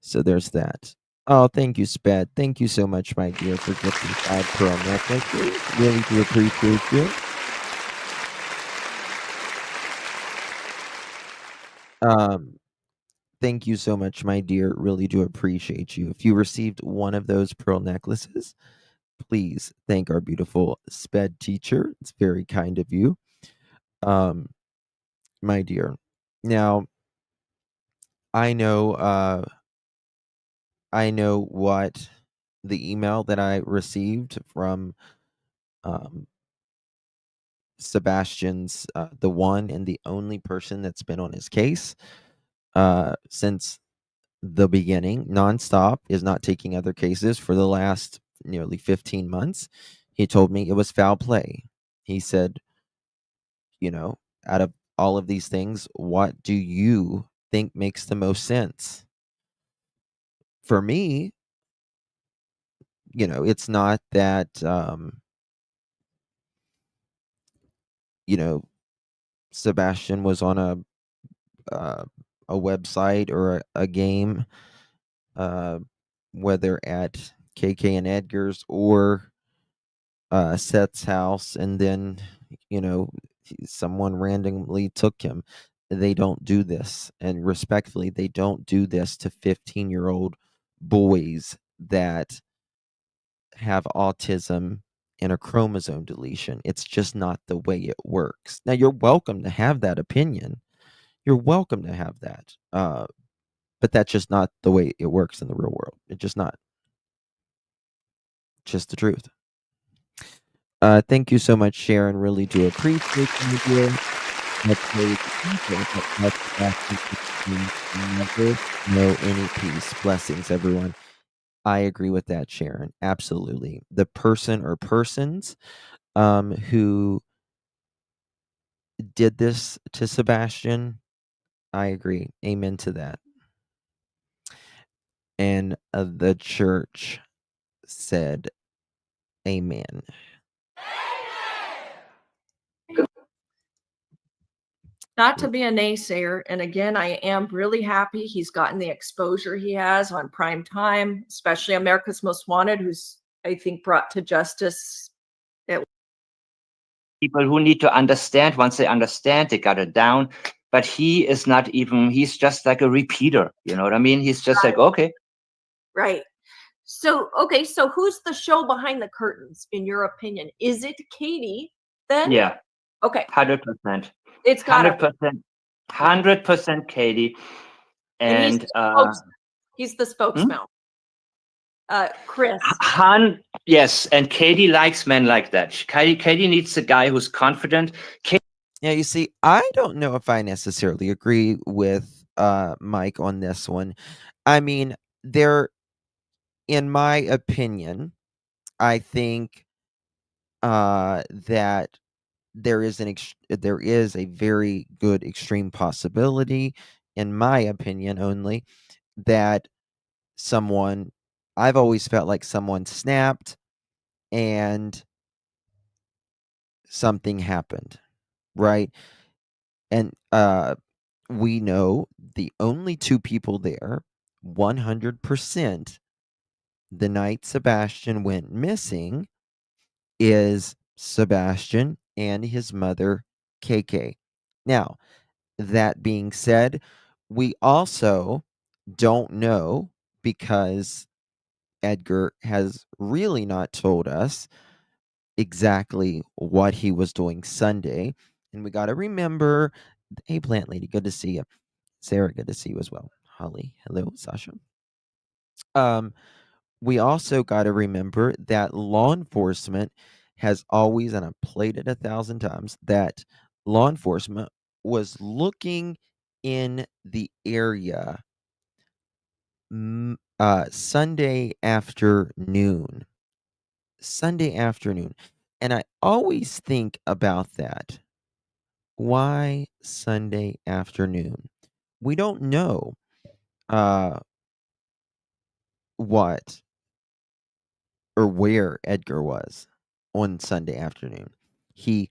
So there's that. Oh, thank you, Sped. Thank you so much, my dear, for gifting 5 pearl necklaces. Really do appreciate you. Um, Thank you so much, my dear. Really do appreciate you. If you received one of those pearl necklaces, please thank our beautiful sped teacher. It's very kind of you, um, my dear. Now, I know, I know what the email that I received from, um, Sebastian's the one and the only person that's been on his case since the beginning, nonstop, is not taking other cases for the last nearly 15 months. He told me it was foul play. He said, out of all of these things, what do you think makes the most sense? For me, it's not that, Sebastian was on uh, a website or a game, uh, whether at KK and Edgar's or Seth's house, and then someone randomly took him. They don't do this, and respectfully, they don't do this to 15-year-old boys that have autism and a chromosome deletion. It's just not the way it works. Now, you're welcome to have that opinion. You're welcome to have that. But that's just not the way it works in the real world. It's just not. Just the truth. Thank you so much, Sharon. Really do appreciate you here. Let's play the people never know any peace. Blessings, everyone. I agree with that, Sharon. Absolutely. The person or persons who did this to Sebastian, I agree. Amen to that. And the church said, Amen. Not to be a naysayer, and again, I am really happy he's gotten the exposure he has on prime time, especially America's Most Wanted, who's, I think, brought to justice. People who need to understand, once they understand, they got it down. But he is not even, he's just like a repeater. You know what I mean? He's just like, okay. Right. So, okay, so who's the show behind the curtains, in your opinion? Is it Katie then? Yeah. Okay. 100%. It's got 100% Katie. And he's the spokesman. Chris. Yes, and Katie likes men like that. Katie needs a guy who's confident. Yeah, you see, I don't know if I necessarily agree with Mike on this one. I mean, in my opinion, I think that there is a very good extreme possibility, in my opinion only, that I've always felt like someone snapped and something happened, right? And we know the only two people there 100% the night Sebastian went missing is Sebastian and his mother, KK. Now, that being said, we also don't know, because Edgar has really not told us exactly what he was doing Sunday. And we got to remember, hey, Plant Lady, good to see you. Sarah, good to see you as well. Holly, hello. Sasha. We also got to remember that law enforcement has always, and I've played it 1,000 times, that law enforcement was looking in the area Sunday afternoon. And I always think about that. Why Sunday afternoon? We don't know what or where Edgar was on Sunday afternoon. He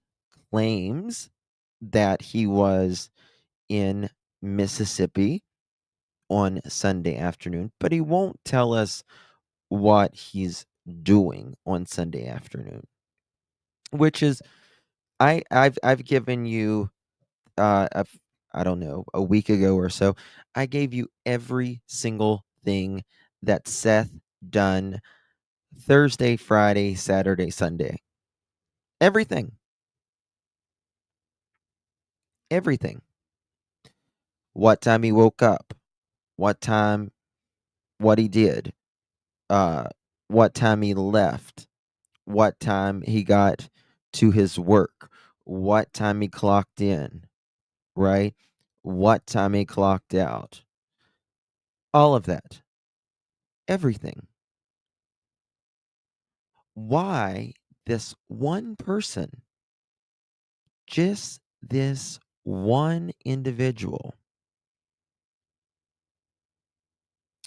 claims that he was in Mississippi on Sunday afternoon, but he won't tell us what he's doing on Sunday afternoon. Which is, I've given you I don't know, a week ago or so, I gave you every single thing that Seth done Thursday, Friday, Saturday, Sunday. Everything. Everything. What time he woke up, what he did, what time he left, what time he got to his work, what time he clocked in, right? What time he clocked out. All of that. Everything. Why this one person, just this one individual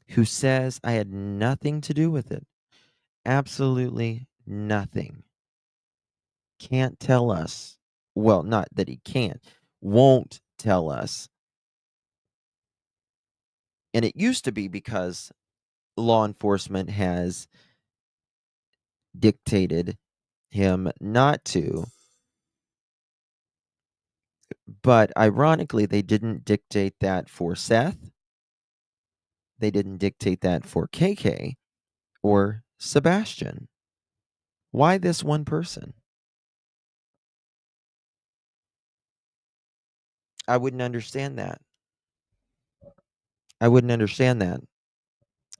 who says I had nothing to do with it, absolutely nothing, can't tell us, well, not that he can't, won't tell us. And it used to be because law enforcement has dictated him not to. But ironically, they didn't dictate that for Seth. They didn't dictate that for KK or Sebastian. Why this one person? I wouldn't understand that. I wouldn't understand that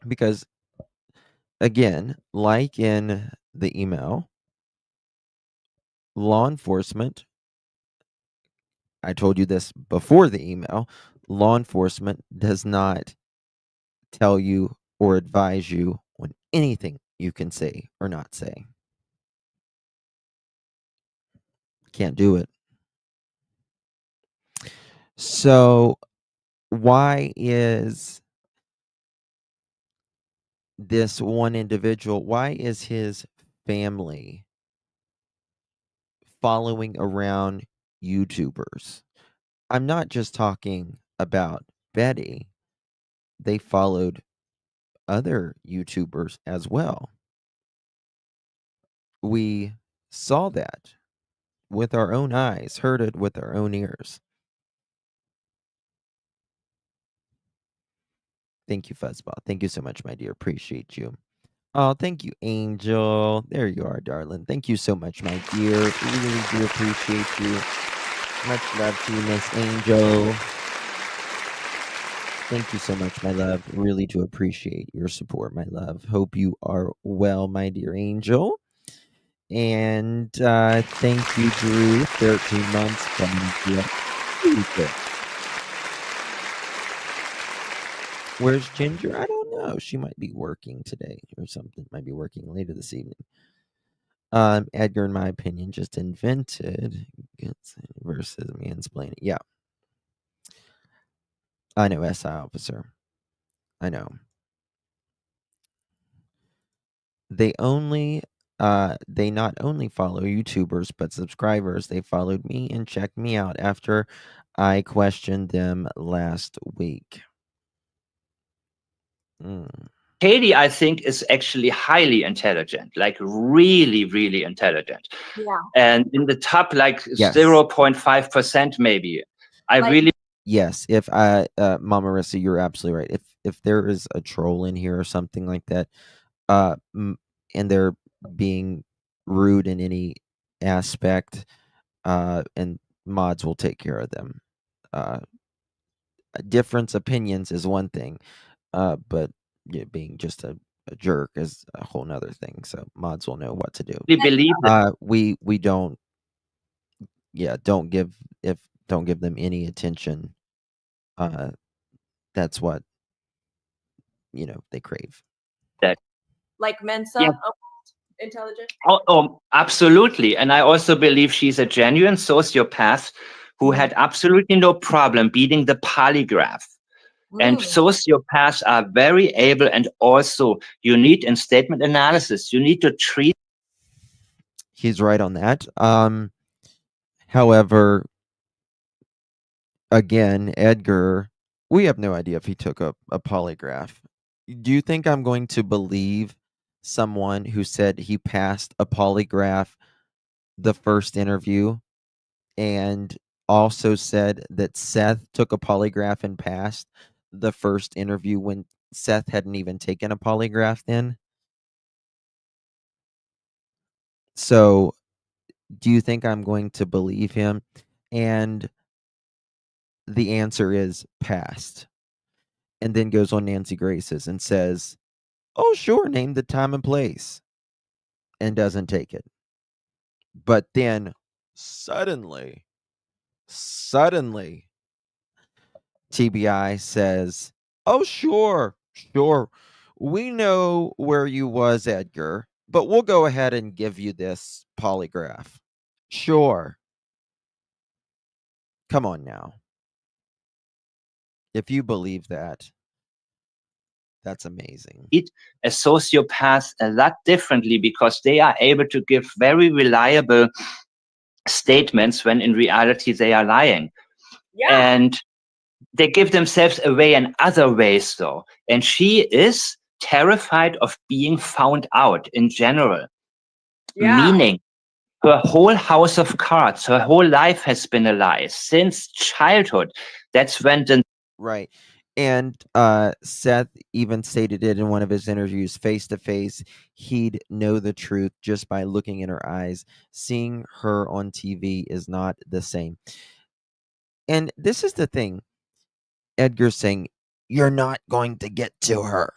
because, again, like in the email, law enforcement, I told you this before the email, law enforcement does not tell you or advise you on anything you can say or not say. Can't do it. So, why is this one individual, why is his family following around YouTubers? I'm not just talking about Betty. They followed other YouTubers as well. We saw that with our own eyes, heard it with our own ears. Thank you, Fuzzball. Thank you so much, my dear. Appreciate you. Oh, thank you, Angel. There you are, darling. Thank you so much, my dear. Really do appreciate you. Much love to you, Miss Angel. Thank you so much, my love. Really do appreciate your support, my love. Hope you are well, my dear Angel. And thank you, Drew. 13 months from you. Where's Ginger? I don't know. She might be working today or something. Might be working later this evening. Edgar, in my opinion, just invented versus mansplaining. Yeah. I know, SI officer. I know. They not only follow YouTubers but subscribers. They followed me and checked me out after I questioned them last week. Katie, I think, is actually highly intelligent, like really, really intelligent. Yeah. And in the top, like Yes. 0.5%, maybe. I really. Yes, if Mama Marissa, you're absolutely right. If there is a troll in here or something like that, and they're being rude in any aspect, and mods will take care of them. Different opinions is one thing, but being just a jerk is a whole nother thing. So mods will know what to do. Believe that. We don't. Yeah, don't give them any attention. That's what they crave. That. Like Mensa, Yeah. intelligent. Oh, absolutely. And I also believe she's a genuine sociopath who had absolutely no problem beating the polygraph. And sociopaths are very able, and also you need in statement analysis, you need to treat. He's right on that. However, again, Edgar, we have no idea if he took a polygraph. Do you think I'm going to believe someone who said he passed a polygraph the first interview and also said that Seth took a polygraph and passed the first interview when Seth hadn't even taken a polygraph then? So, do you think I'm going to believe him? And the answer is passed. And then goes on Nancy Grace's and says, "Oh, sure, name the time and place," and doesn't take it. But then suddenly, TBI says, "Oh, sure, sure. We know where you was, Edgar, but we'll go ahead and give you this polygraph." Sure. Come on now. If you believe that, that's amazing. treat a sociopath a lot differently because they are able to give very reliable statements when in reality they are lying. Yeah. And they give themselves away in other ways, though. And she is terrified of being found out in general, Yeah. meaning her whole house of cards, her whole life has been a lie since childhood. That's when the Right. And Seth even stated it in one of his interviews face to face. He'd know the truth just by looking in her eyes. Seeing her on TV is not the same. And this is the thing Edgar's saying, "You're not going to get to her."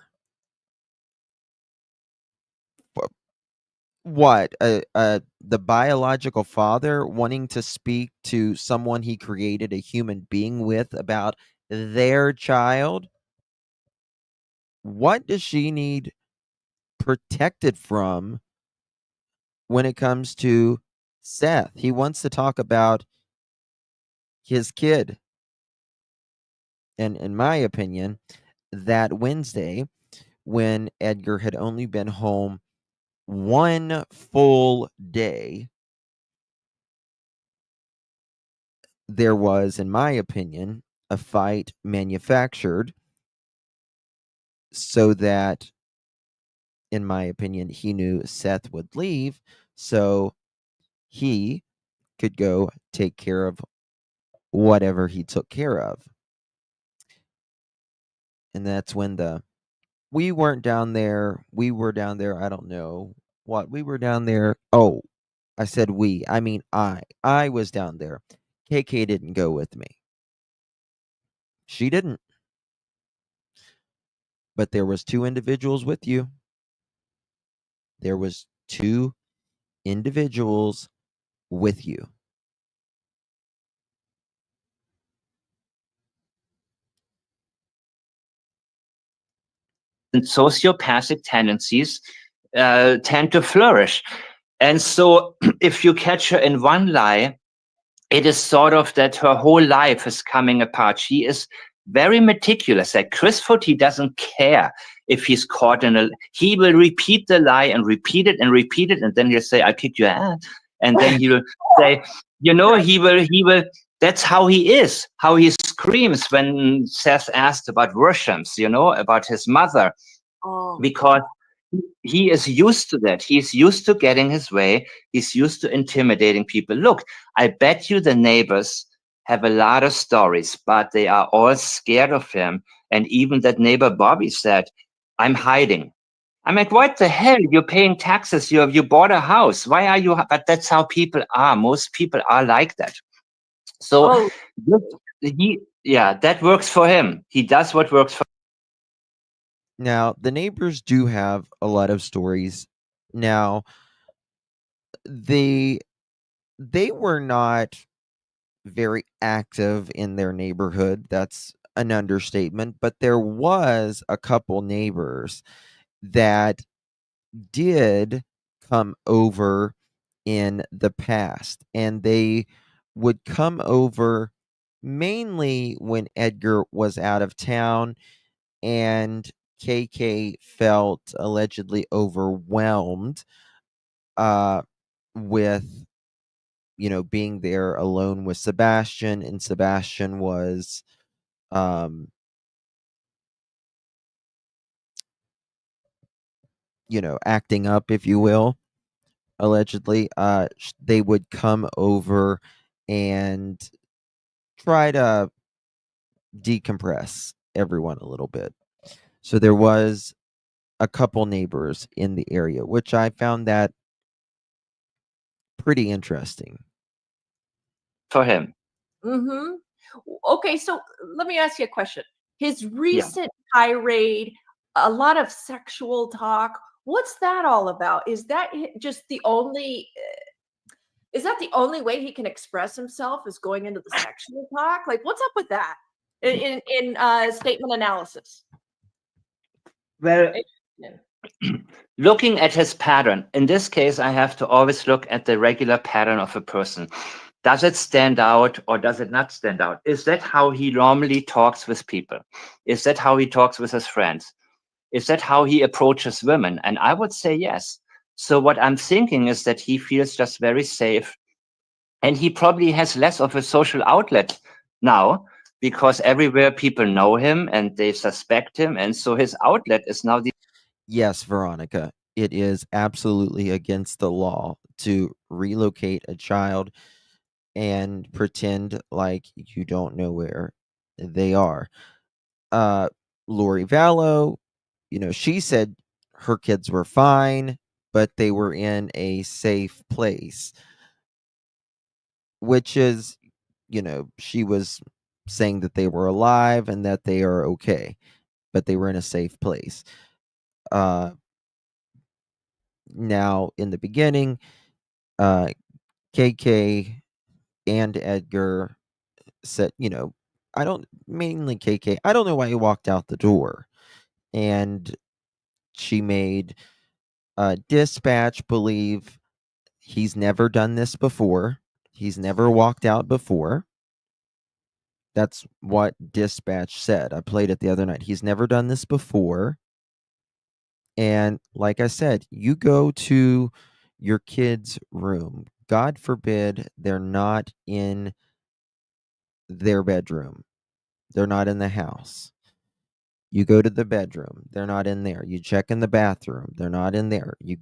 What? The biological father wanting to speak to someone he created a human being with about their child? What does she need protected from when it comes to Seth? He wants to talk about his kid. And in my opinion, that Wednesday, when Edgar had only been home one full day, there was, in my opinion, a fight manufactured so that, in my opinion, he knew Seth would leave so he could go take care of whatever he took care of. And that's when we weren't down there. We were down there. I don't know what. We were down there. Oh, I said we. I mean I. I was down there. KK didn't go with me. She didn't. But there was two individuals with you. There was two individuals with you. sociopathic tendencies tend to flourish. And so if you catch her in one lie, it is sort of that her whole life is coming apart. She is very meticulous. Like Chris Foot, he doesn't care if he's caught in he will repeat the lie and repeat it and repeat it. And then he'll say, "I'll kick your ass." And then he'll say, he will, that's how he is, how he screams when Seth asked about Worshams, about his mother, because he is used to that. He's used to getting his way. He's used to intimidating people. Look, I bet you the neighbors have a lot of stories, but they are all scared of him. And even that neighbor Bobby said, "I'm hiding." I'm like, what the hell? You're paying taxes. You bought a house. Why are you? But that's how people are. Most people are like that. So that works for him. He does what works for. Now, the neighbors do have a lot of stories. Now, they were not very active in their neighborhood. That's an understatement, but there was a couple neighbors that did come over in the past, and they would come over mainly when Edgar was out of town and KK felt allegedly overwhelmed with being there alone with Sebastian, and Sebastian was acting up, if you will, allegedly. They would come over and try to decompress everyone a little bit. So there was a couple neighbors in the area, which I found that pretty interesting. For him. Mm-hmm. Okay, so let me ask you a question. His Yeah. recent tirade, a lot of sexual talk. What's that all about? Is that just the only Is that the only way he can express himself, is going into the sexual talk? Like, what's up with that in statement analysis? Well, Yeah. looking at his pattern, in this case, I have to always look at the regular pattern of a person. Does it stand out or does it not stand out? Is that how he normally talks with people? Is that how he talks with his friends? Is that how he approaches women? And I would say yes. So what I'm thinking is that he feels just very safe, and he probably has less of a social outlet now, because everywhere people know him and they suspect him. And so his outlet is now the Yes, Veronica, it is absolutely against the law to relocate a child and pretend like you don't know where they are. Lori Vallow, she said her kids were fine, but they were in a safe place, which is, she was saying that they were alive and that they are okay, but they were in a safe place. Now, in the beginning, KK and Edgar said, I don't, mainly KK, I don't know why he walked out the door. And she made Dispatch believe he's never done this before. He's never walked out before. That's what Dispatch said. I played it the other night. He's never done this before. And like I said, you go to your kid's room. God forbid they're not in their bedroom. They're not in the house. You go to the bedroom. They're not in there. You check in the bathroom. They're not in there. You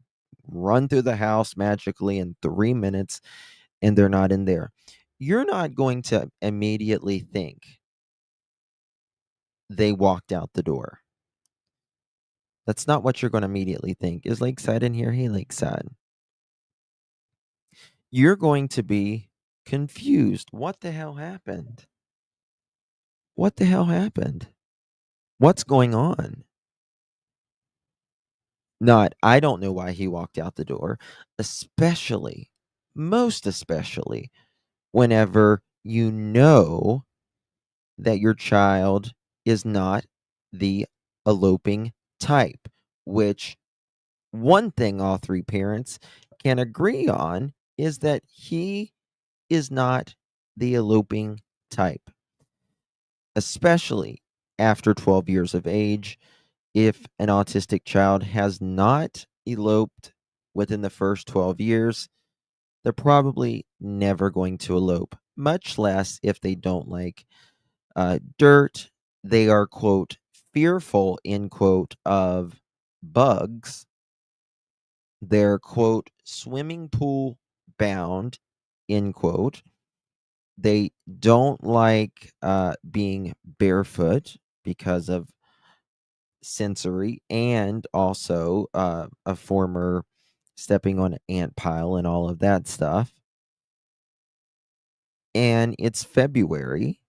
run through the house magically in 3 minutes and they're not in there. You're not going to immediately think they walked out the door. That's not what you're going to immediately think. Is Lakeside in here? Hey, Lakeside. You're going to be confused. What the hell happened? What the hell happened? What's going on? Not, I don't know why he walked out the door, especially, most especially, whenever you know that your child is not the eloping type, which one thing all three parents can agree on is that he is not the eloping type, especially after 12 years of age. If an autistic child has not eloped within the first 12 years, they're probably never going to elope, much less if they don't like dirt. They are, quote, fearful, end quote, of bugs. They're, quote, swimming pool bound, end quote. They don't like being barefoot because of sensory, and also a former stepping on an ant pile and all of that stuff. And it's February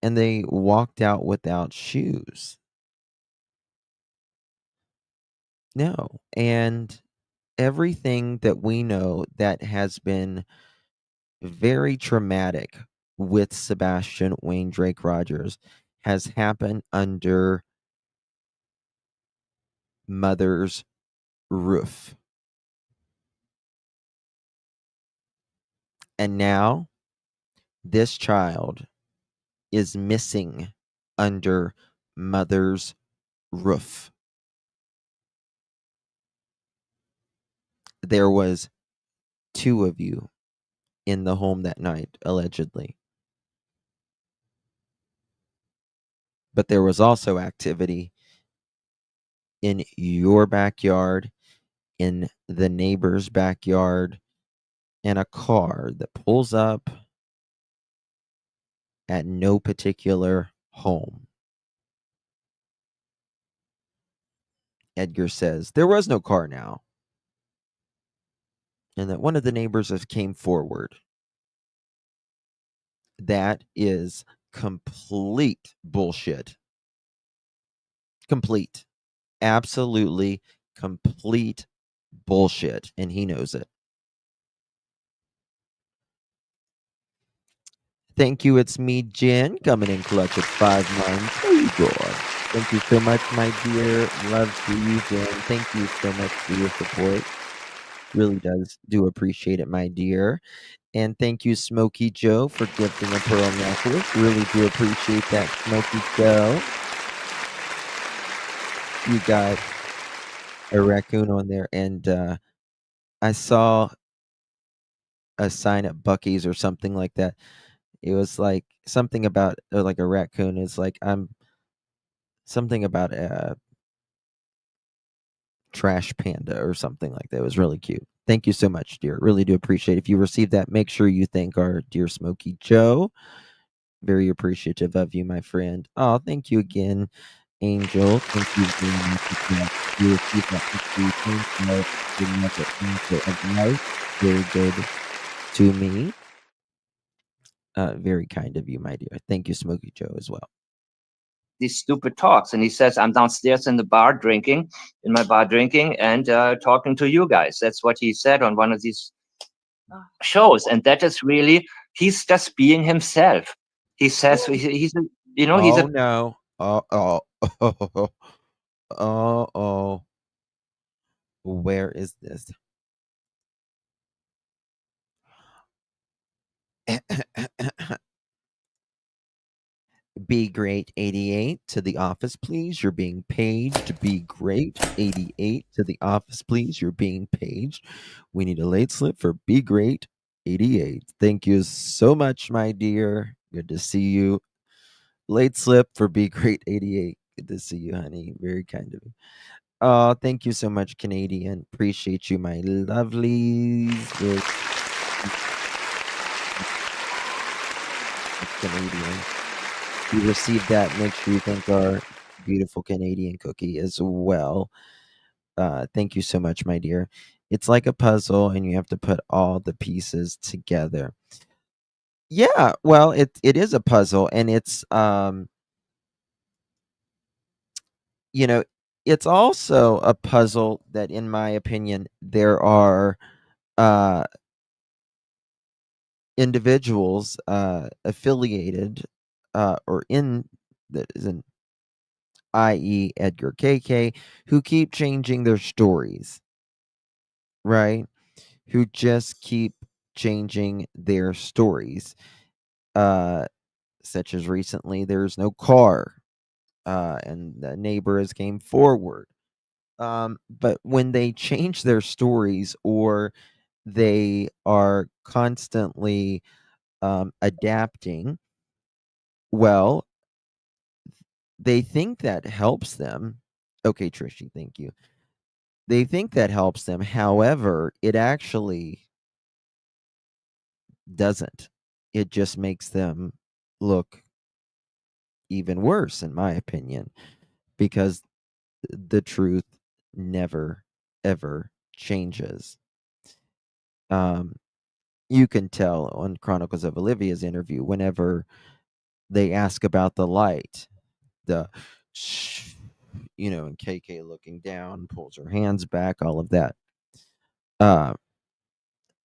and they walked out without shoes. No. And everything that we know that has been very traumatic with Sebastian Wayne Drake Rogers has happened under mother's roof. And now this child is missing under mother's roof. There was 2 of you in the home that night, allegedly. But there was also activity in your backyard, in the neighbor's backyard, and a car that pulls up at no particular home. Edgar says there was no car now, and that one of the neighbors came forward. That is complete bullshit. Complete. Absolutely complete bullshit. And he knows it. Thank you. It's me, Jen, coming in clutch at 5 months. Oh, God. Thank you so much, my dear. Love to you, Jen. Thank you so much for your support. Really do appreciate it, my dear. And thank you, Smokey Joe, for gifting a pearl necklace. Really do appreciate that, Smokey Joe. You got a raccoon on there, and I saw a sign at Bucky's or something like that. It was like something about like a raccoon. It's like I'm something about a trash panda or something like that. It was really cute. Thank you so much, dear. Really do appreciate it. If you receive that, make sure you thank our dear Smokey Joe. Very appreciative of you, my friend. Oh, thank you again, Angel. Thank you very much again. You received that victory. Thank you, the mother angel of light. Very good to me. Very kind of you, my dear. Thank you, Smokey Joe, as well. these stupid talks. And he says, I'm downstairs in the bar drinking, in my bar drinking and talking to you guys. That's what he said on one of these shows. And that is really, he's just being himself. He says he's a, you know, he's Oh a no. Oh. Oh. Where is this? Be Great 88 to the office, please. You're being paged. Be Great 88 to the office, please. You're being paged. We need a late slip for Be Great 88. Thank you so much, my dear. Good to see you. Late slip for Be Great 88. Good to see you, honey. Very kind of you. Oh, thank you so much, Canadian. Appreciate you, my lovelies. Very Canadian. You received that. Make sure you thank our beautiful Canadian cookie as well. Thank you so much, my dear. It's like a puzzle, and you have to put all the pieces together. Yeah, well, it is a puzzle, and it's you know, it's also a puzzle that, in my opinion, there are uh individuals affiliated or in that is an i.e. Edgar KK, who keep changing their stories, right? Who just keep changing their stories. Uh, such as recently, there's no car, and the neighbor has came forward. But when they change their stories or they are constantly adapting, well, they think that helps them. Okay, Trishy, thank you. They think that helps them. However, it actually doesn't. It just makes them look even worse, in my opinion, because the truth never, ever changes. Um, you can tell on Chronicles of Olivia's interview whenever they ask about the light, the shh, and KK looking down, pulls her hands back, all of that. Uh,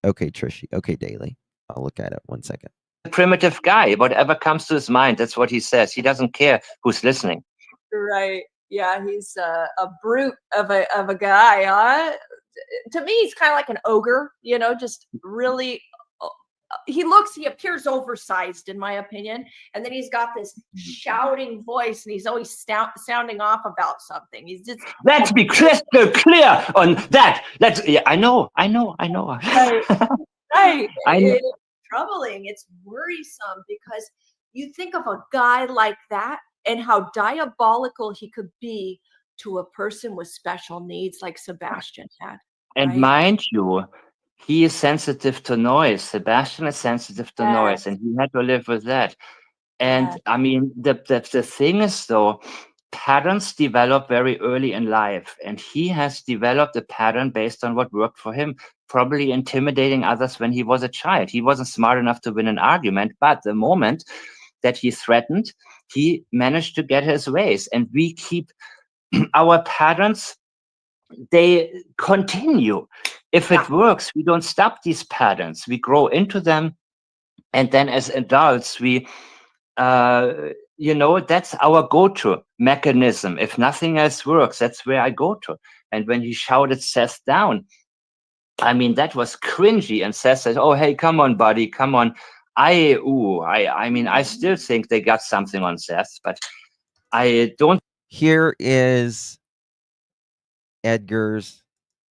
okay, Trishy. Okay, Daily. I'll look at it 1 second. primitive guy. Whatever comes to his mind, that's what he says. He doesn't care who's listening. Right. Yeah, he's a brute of a guy, huh? To me, he's kind of like an ogre, just really. He appears oversized, in my opinion, and then he's got this shouting voice, and he's always sounding off about something. He's just. Let's be crystal clear on that. I know. Right. Right. I know. It's troubling. It's worrisome because you think of a guy like that and how diabolical he could be to a person with special needs like Sebastian had. And right? mind you, he is sensitive to noise. Sebastian is sensitive to noise, and he had to live with that. And I mean, the thing is, though, patterns develop very early in life, and he has developed a pattern based on what worked for him, probably intimidating others when he was a child. He wasn't smart enough to win an argument, but the moment that he threatened, he managed to get his ways. And we keep our patterns, they continue. If it works, we don't stop these patterns. We grow into them, And then as adults, we, that's our go-to mechanism. If nothing else works, that's where I go to. And when he shouted Seth down, I mean, that was cringy. And Seth said, "Oh, hey, come on, buddy, come on." I mean, I still think they got something on Seth, but I don't. Here is Edgar's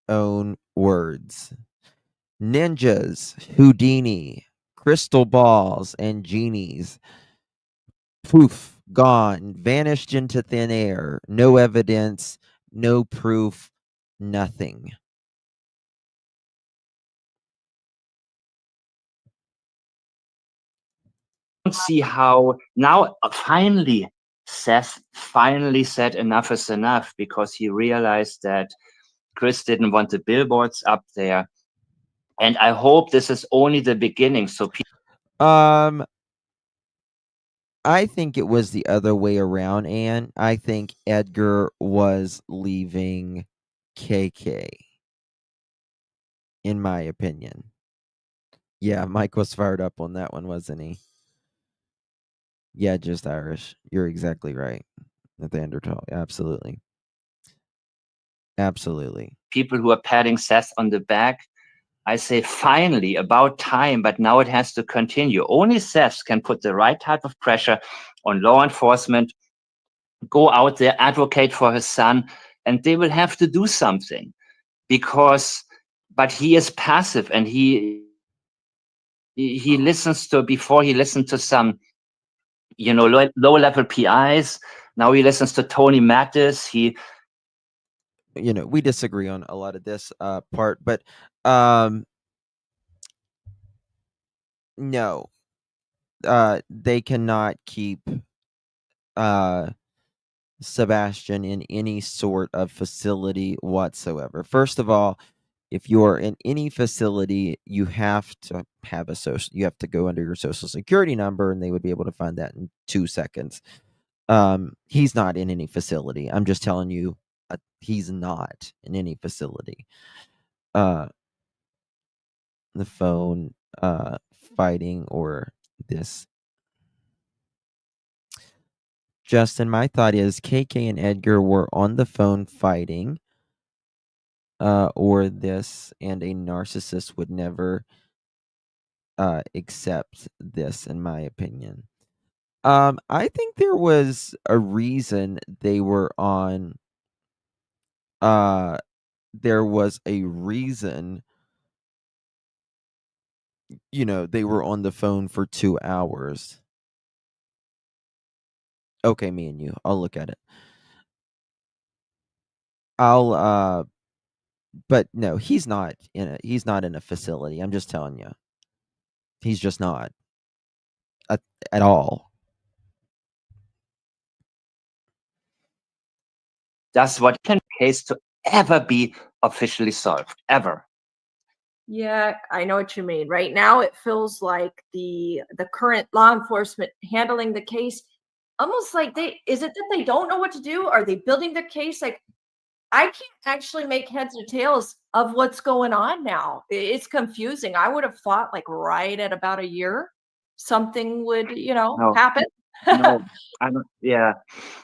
own words. Ninjas, Houdini, crystal balls, and genies. Poof, gone, vanished into thin air. No evidence, no proof, nothing. See how now finally Seth finally said enough is enough, because he realized that Chris didn't want the billboards up there. And I hope this is only the beginning. So I think it was the other way around, Anne. I think Edgar was leaving KK, in my opinion. Yeah, Mike was fired up on that one, wasn't he? Yeah, just Irish. You're exactly right. Neanderthal. Absolutely. Absolutely. people who are patting Seth on the back, I say, finally, about time, but now it has to continue. Only Seth can put the right type of pressure on law enforcement, go out there, advocate for his son, and they will have to do something, because, but he is passive, and he listens to, before he listened to some, low level PIs. Now he listens to Tony Mattis. We disagree on a lot of this part, but no, they cannot keep Sebastian in any sort of facility whatsoever. First of all, if you're in any facility, you have to have you have to go under your social security number, and they would be able to find that in 2 seconds. He's not in any facility. I'm just telling you, he's not in any facility. The phone, fighting, or this. Justin, my thought is KK and Edgar were on the phone fighting, or this, and a narcissist would never accept this, in my opinion. I think there was a reason they were on. There was a reason. They were on the phone for 2 hours. Okay, me and you. I'll look at it. But no, he's not in a facility. I'm just telling you. He's just not at all. That's what can case to ever be officially solved, ever. Yeah, I know what you mean. Right now, it feels like the current law enforcement handling the case, almost like is it that they don't know what to do? Are they building their case? Like, I can't actually make heads or tails of what's going on now. It's confusing. I would have thought, like, right at about a year, something would, No. happen. No, yeah.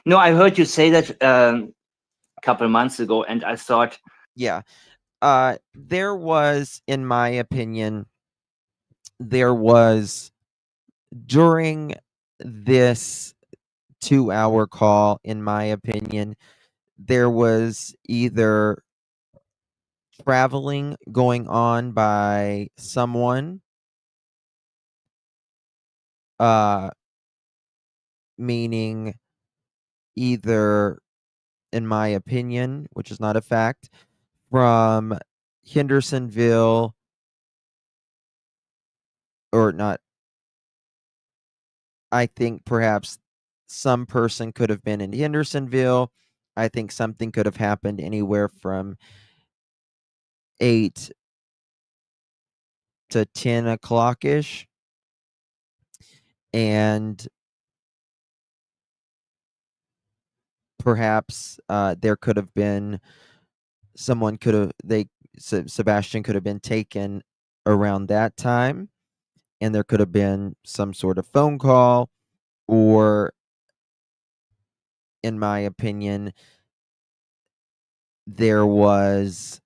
No, I heard you say that a couple months ago, and I thought, Yeah. There was, in my opinion, during this 2-hour call, in my opinion, there was either traveling going on by someone, meaning either, in my opinion, which is not a fact, from Hendersonville, or not. I think perhaps some person could have been in Hendersonville. I think something could have happened anywhere from 8 to 10 o'clock ish. And perhaps there could have been Sebastian could have been taken around that time. and there could have been some sort of phone call, or in my opinion, there was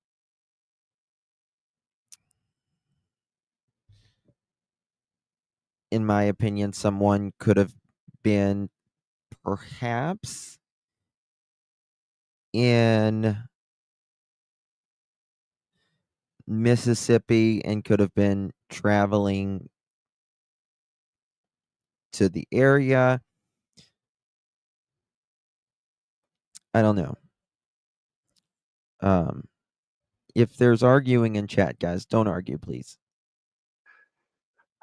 someone could have been perhaps in Mississippi and could have been traveling to the area. I don't know. If there's arguing in chat, guys, don't argue, please.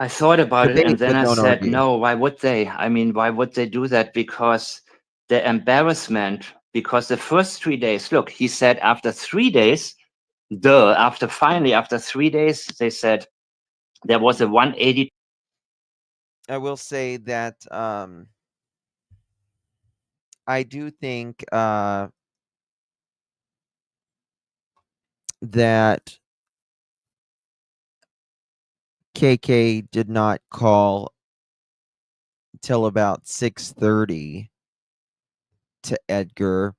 I thought about it, Debate, and then but I don't said, argue. no, why would they? I mean, why would they do that? Because the embarrassment, because the first 3 days, look, he said after 3 days, after 3 days, they said there was a 180. I will say that I do think that KK did not call till about 6:30 to Edgar,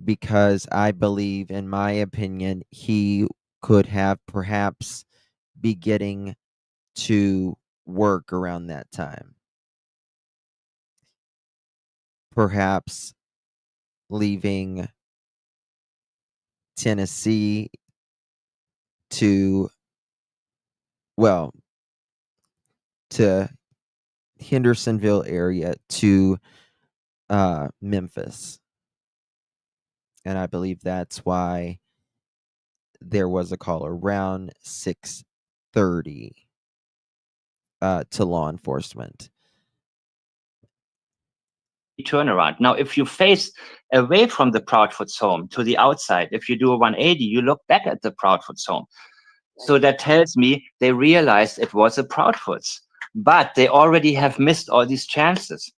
because I believe, in my opinion, he could have perhaps be getting to work around that time. Perhaps leaving Tennessee to Hendersonville area to Memphis. And I believe that's why there was a call around 6:30 to law enforcement. Turnaround. Now, if you face away from the Proudfoots home to the outside, if you do a 180, you look back at the Proudfoots home. So that tells me they realized it was a Proudfoots, but they already have missed all these chances.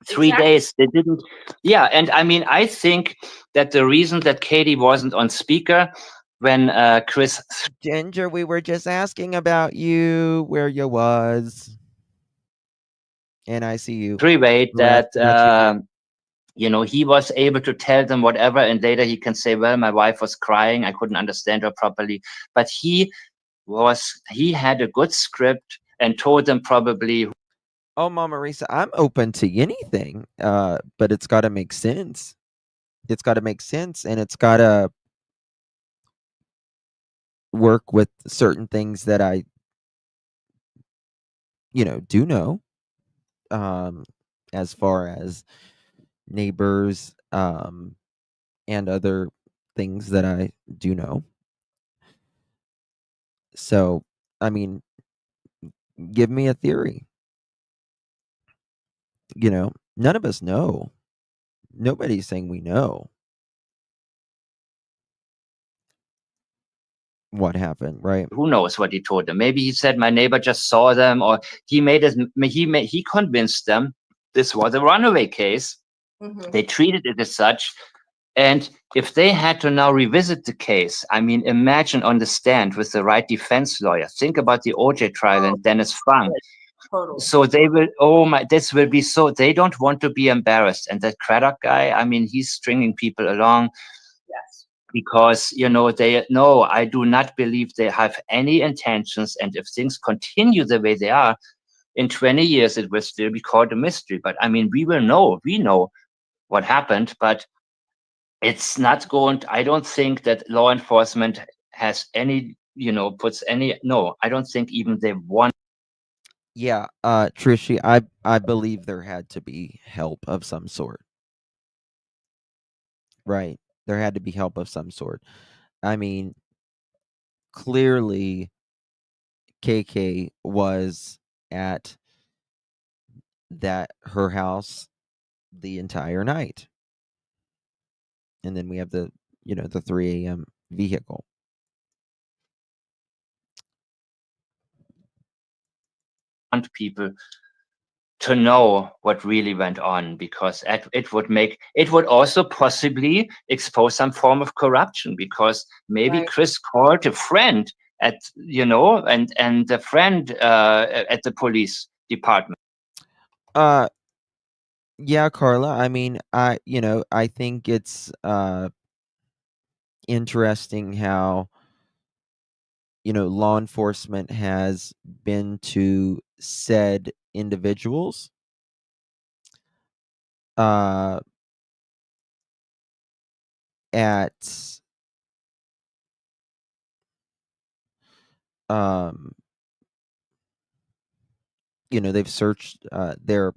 3 days, they didn't. Yeah, and I mean, I think that the reason that Katie wasn't on speaker when Chris. Ginger, we were just asking about you, where you was. And I see you. Three-way that, he was able to tell them whatever, and later he can say, well, my wife was crying, I couldn't understand her properly. But he had a good script and told them probably. Oh, Mama Marisa, I'm open to anything, but it's got to make sense. It's got to make sense, and it's got to work with certain things that I, do know, as far as neighbors, and other things that I do know. So, I mean, give me a theory. None of us know. Nobody's saying we know what happened, right? Who knows what he told them? Maybe he said my neighbor just saw them, or he convinced them this was a runaway case. Mm-hmm. They treated it as such. And if they had to now revisit the case, I mean, imagine on the stand with the right defense lawyer. Think about the OJ trial and Dennis Frank. Totally. So they will, this will be so, they don't want to be embarrassed. And that Craddock guy, I mean, he's stringing people along. Yes. Because, I do not believe they have any intentions. And if things continue the way they are, in 20 years, it will still be called a mystery. But I mean, we know what happened, but it's not I don't think that law enforcement has any, I don't think even they want. Yeah, Trishy, I believe there had to be help of some sort. Right. There had to be help of some sort. I mean, clearly KK was at her house the entire night. And then we have the 3 a.m. vehicle. Want people to know what really went on, because it would also possibly expose some form of corruption, because maybe right. Chris called a friend at, and a friend at the police department. Yeah, Carla. I mean, I think it's interesting how, law enforcement has been to said individuals at um they've searched their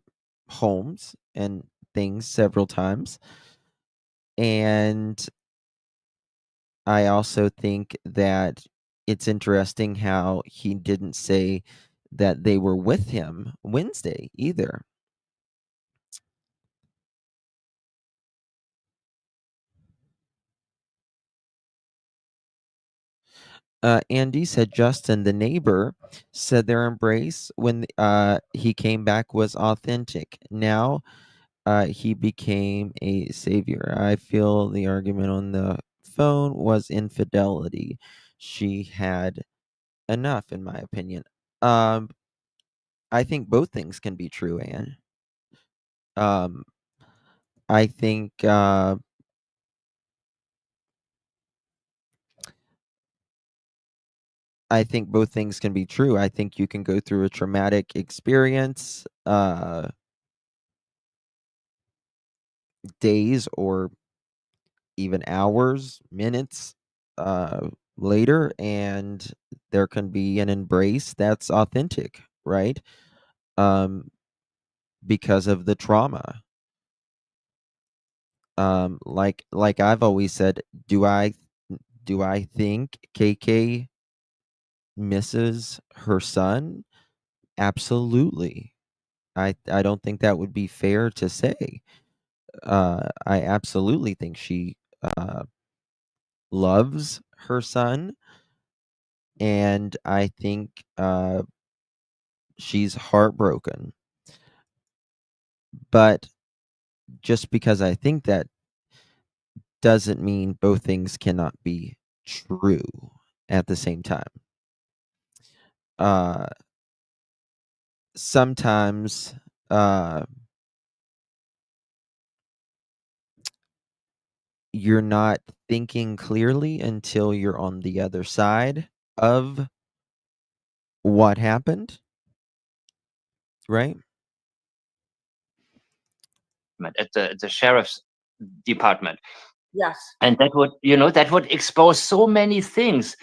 homes and things several times. And I also think that it's interesting how he didn't say that they were with him Wednesday either. Andy said Justin, the neighbor, said their embrace when he came back was authentic. Now he became a savior. I feel the argument on the phone was infidelity. She had enough, in my opinion. Um, I think both things can be true, Anne. Um, I think both things can be true. I think you can go through a traumatic experience, days or even hours, minutes later, and there can be an embrace that's authentic, right? Because of the trauma. Like I've always said, do I think KK misses her son? Absolutely. I don't think that would be fair to say. I absolutely think she loves her son, and I think she's heartbroken. But just because I think that doesn't mean both things cannot be true at the same time. Sometimes you're not thinking clearly until you're on the other side of what happened, right? At the sheriff's department. Yes. And that would expose so many things.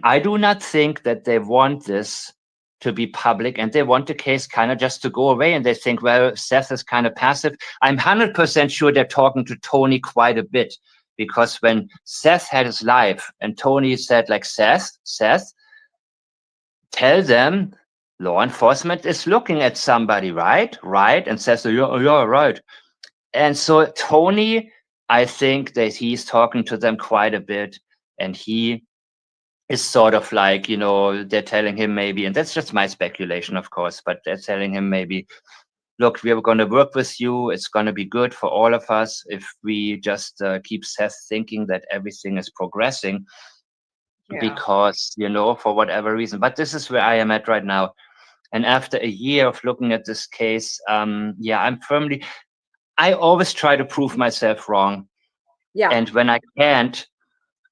I do not think that they want this to be public, and they want the case kind of just to go away. And they think, well, Seth is kind of passive. I'm 100% sure they're talking to Tony quite a bit, because when Seth had his life and Tony said, like, Seth, tell them law enforcement is looking at somebody, right? And Seth said, yeah, right. And so Tony, I think that he's talking to them quite a bit, and he is sort of like, they're telling him maybe, and that's just my speculation, of course, but they're telling him maybe, look, we're going to work with you. It's going to be good for all of us if we just keep Seth thinking that everything is progressing, because, for whatever reason. But this is where I am at right now. And after a year of looking at this case, I always try to prove myself wrong. Yeah. And when I can't,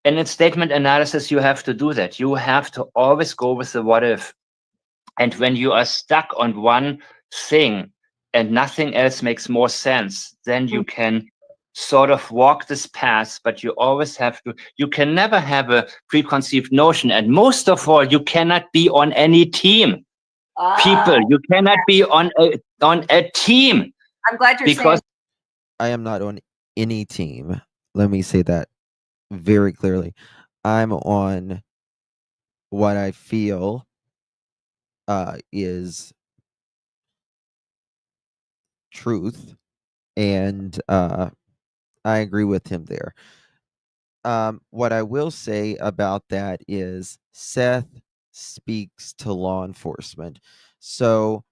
and in statement analysis, you have to do that. You have to always go with the what if. And when you are stuck on one thing and nothing else makes more sense, then you can sort of walk this path, but you always have to, you can never have a preconceived notion. And most of all, you cannot be on any team. People, you cannot be on a team. I'm glad you're because saying. I am not on any team. Let me say that very clearly. I'm on what I feel is truth, and I agree with him there. What I will say about that is Seth speaks to law enforcement. So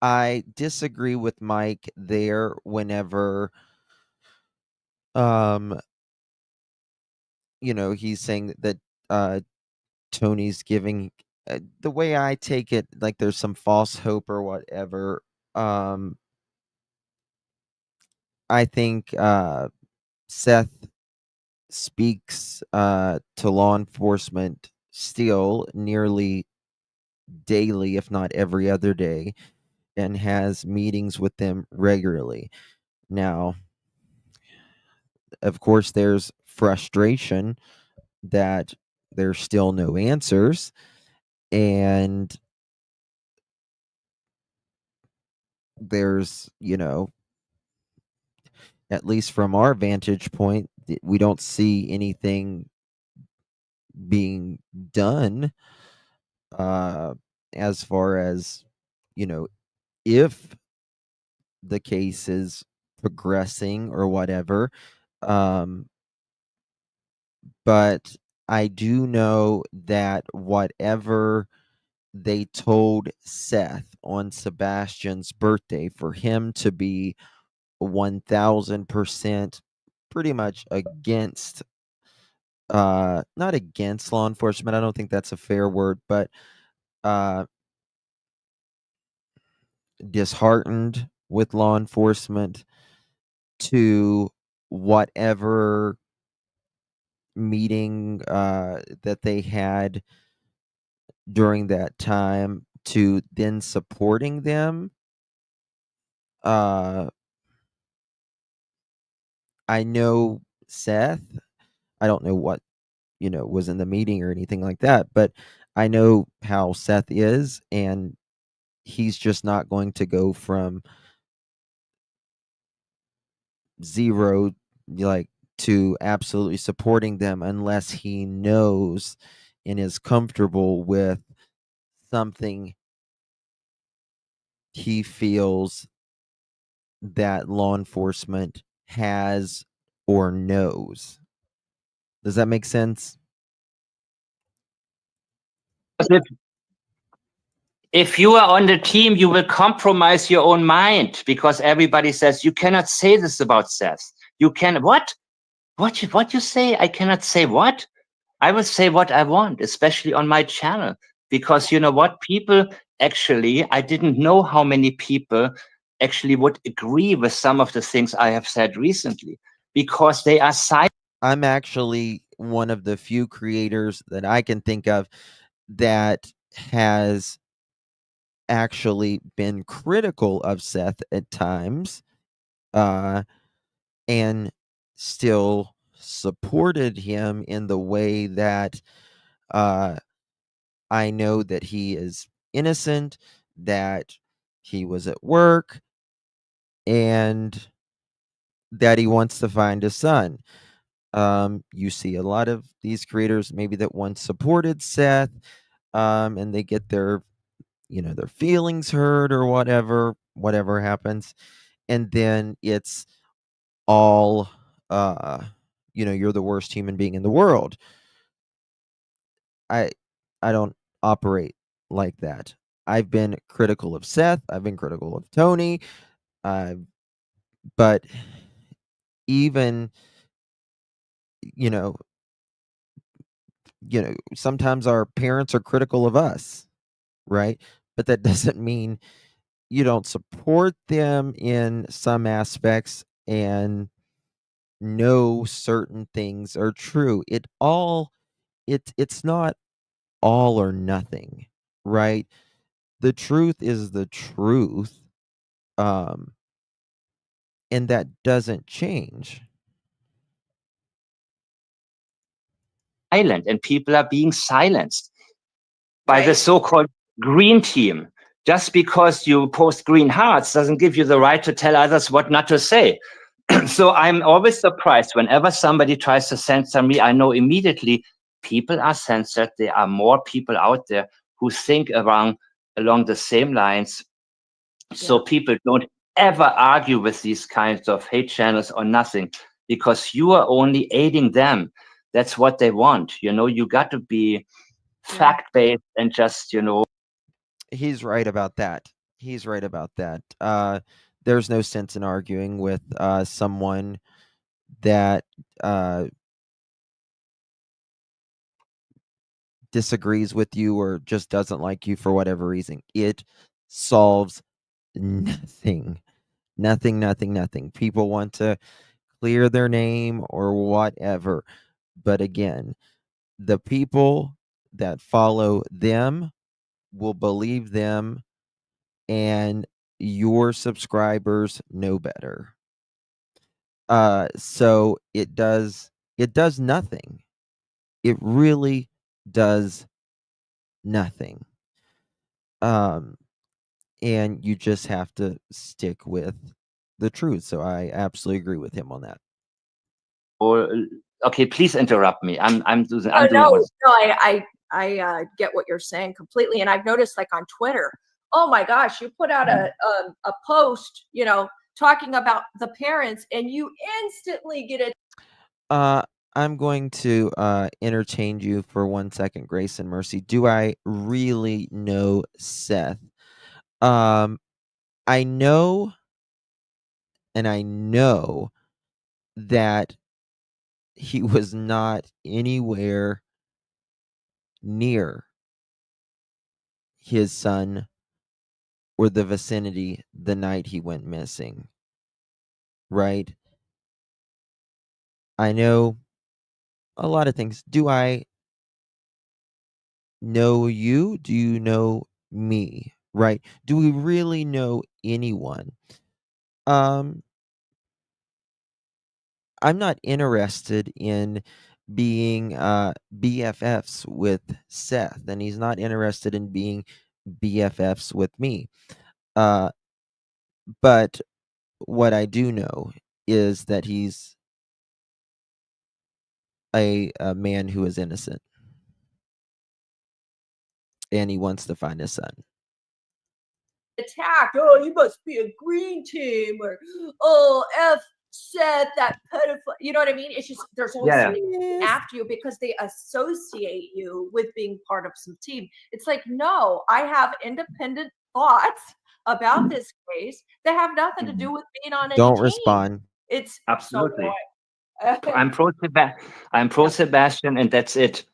I disagree with Mike there whenever he's saying that Tony's giving, the way I take it, like there's some false hope or whatever. I think Seth speaks to law enforcement still nearly daily, if not every other day, and has meetings with them regularly. Now, of course, there's frustration that there's still no answers, and there's, at least from our vantage point, we don't see anything being done uh, as far as, you know, if the case is progressing or whatever. Um, but I do know that whatever they told Seth on Sebastian's birthday, for him to be 1000% pretty much against, not against law enforcement, I don't think that's a fair word, but uh disheartened with law enforcement, to whatever meeting that they had during that time, to then supporting them. uh I know Seth. I don't know what, was in the meeting or anything like that, but I know how Seth is, and he's just not going to go from 0, like, to absolutely supporting them unless he knows and is comfortable with something he feels that law enforcement has or knows. Does that make sense? If you are on the team, you will compromise your own mind because everybody says you cannot say this about Seth. You can what? What you say? I cannot say what? I will say what I want, especially on my channel, because you know what? People actually, I didn't know how many people actually would agree with some of the things I have said recently because they are silent. I'm actually one of the few creators that I can think of that has actually been critical of Seth at times, uh, and still supported him in the way that, uh, I know that he is innocent, that he was at work, and that he wants to find his son. You see a lot of these creators maybe that once supported Seth, and they get their feelings hurt or whatever happens, and then it's all, uh, you're the worst human being in the world. I I don't operate like that. I've been critical of Seth. I've been critical of Tony. Uh, but even, you know, sometimes our parents are critical of us, right? But that doesn't mean you don't support them in some aspects and know certain things are true. It's not all or nothing, right? The truth is the truth, um, and that doesn't change. And people are being silenced by the Right. so-called green team. Just because you post green hearts doesn't give you the right to tell others what not to say. So I'm always surprised whenever somebody tries to censor me. I know immediately people are censored. There are more people out there who think along the same lines. So Yeah. people don't ever argue with these kinds of hate channels or nothing because you are only aiding them. That's what they want. You got to be Yeah. fact-based and just, He's right about that. He's right about that. There's no sense in arguing with someone that uh, disagrees with you or just doesn't like you for whatever reason. It solves nothing. Nothing. People want to clear their name or whatever. But again, the people that follow them will believe them, and your subscribers know better. So it does nothing. It really does nothing. And you just have to stick with the truth. So I absolutely agree with him on that. Or okay, please interrupt me. I'm doing No, I get what you're saying completely, and I've noticed, like, on Twitter, oh my gosh, you put out a post, talking about the parents, and you instantly get a I'm going to interchange you for 1 second, Grace and Mercy. Do I really know Seth? I know, and I know that he was not anywhere near his son or the vicinity the night he went missing. Right? I know a lot of things. Do I know you? Do you know me? Right? Do we really know anyone? I'm not interested in being BFFs with Seth, and he's not interested in being BFFs with me. But what I do know is that he's a man who is innocent, and he wants to find his son. attacked. Oh, you must be a green team, or oh, F said that pedophile. You know what I mean? It's just there's always something after you because they associate you with being part of some team. It's like, no, I have independent thoughts about this case that have nothing to do with being on any Don't team. respond. It's absolutely. So I'm pro Sebastian, and that's it.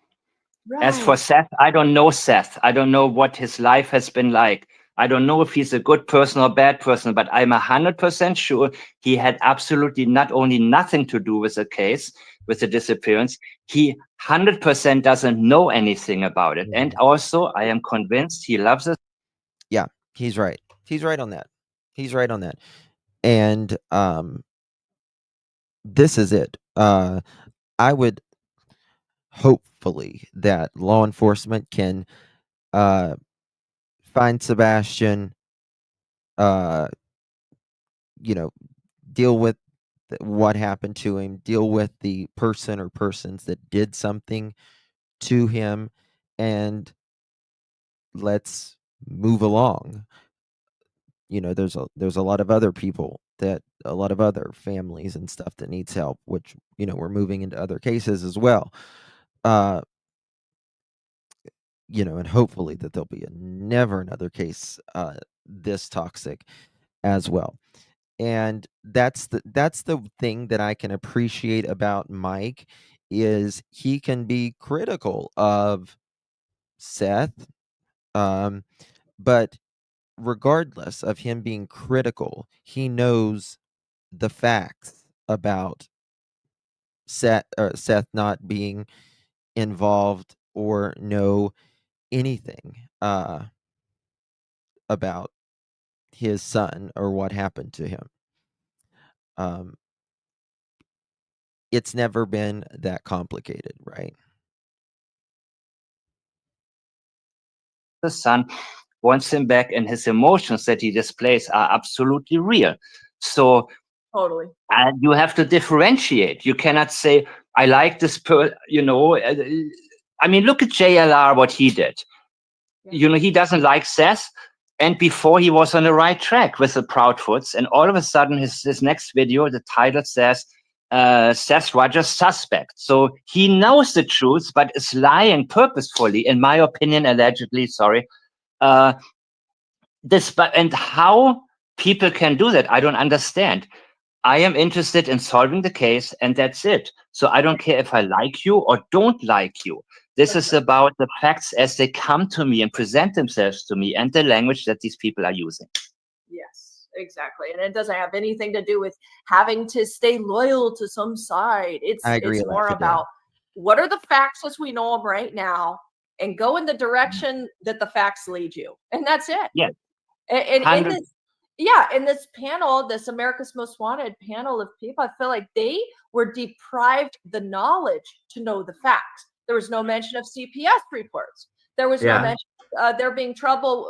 As for right. Seth, I don't know Seth. I don't know what his life has been like. I don't know if he's a good person or bad person, but I'm 100% sure he had absolutely not only nothing to do with the case, with the disappearance, he 100% doesn't know anything about it. And also, I am convinced he loves us. Yeah, he's right. He's right on that. He's right on that. And this is it. I would hopefully that law enforcement can find Sebastian, deal with what happened to him, deal with the person or persons that did something to him, and let's move along. There's a lot of other people a lot of other families and stuff that needs help, which we're moving into other cases as well. And hopefully that there'll be never another case this toxic as well. And that's the thing that I can appreciate about Mike is he can be critical of Seth, but regardless of him being critical, he knows the facts about Seth not being involved or know anything about his son or what happened to him. It's never been that complicated, right? The son wants him back, and his emotions that he displays are absolutely real. So Totally. and you have to differentiate. You cannot say, I like this I mean, look at JLR, what he did. He doesn't like Seth. And before he was on the right track with the Proudfoots. And all of a sudden, his next video, the title says, Seth Rogers suspect. So he knows the truth, but is lying purposefully, in my opinion, allegedly, sorry. And how people can do that, I don't understand. I am interested in solving the case, and that's it. So I don't care if I like you or don't like you. This is about the facts as they come to me and present themselves to me, and the language that these people are using. Yes, exactly. And it doesn't have anything to do with having to stay loyal to some side. I agree, It's more Alexia. about what are the facts as we know them right now, and go in the direction that the facts lead you. And that's it. Yeah. And in 100 this, in this panel, this America's Most Wanted panel of people, I feel like they were deprived the knowledge to know the facts. There was no mention of CPS reports. There was no mention there being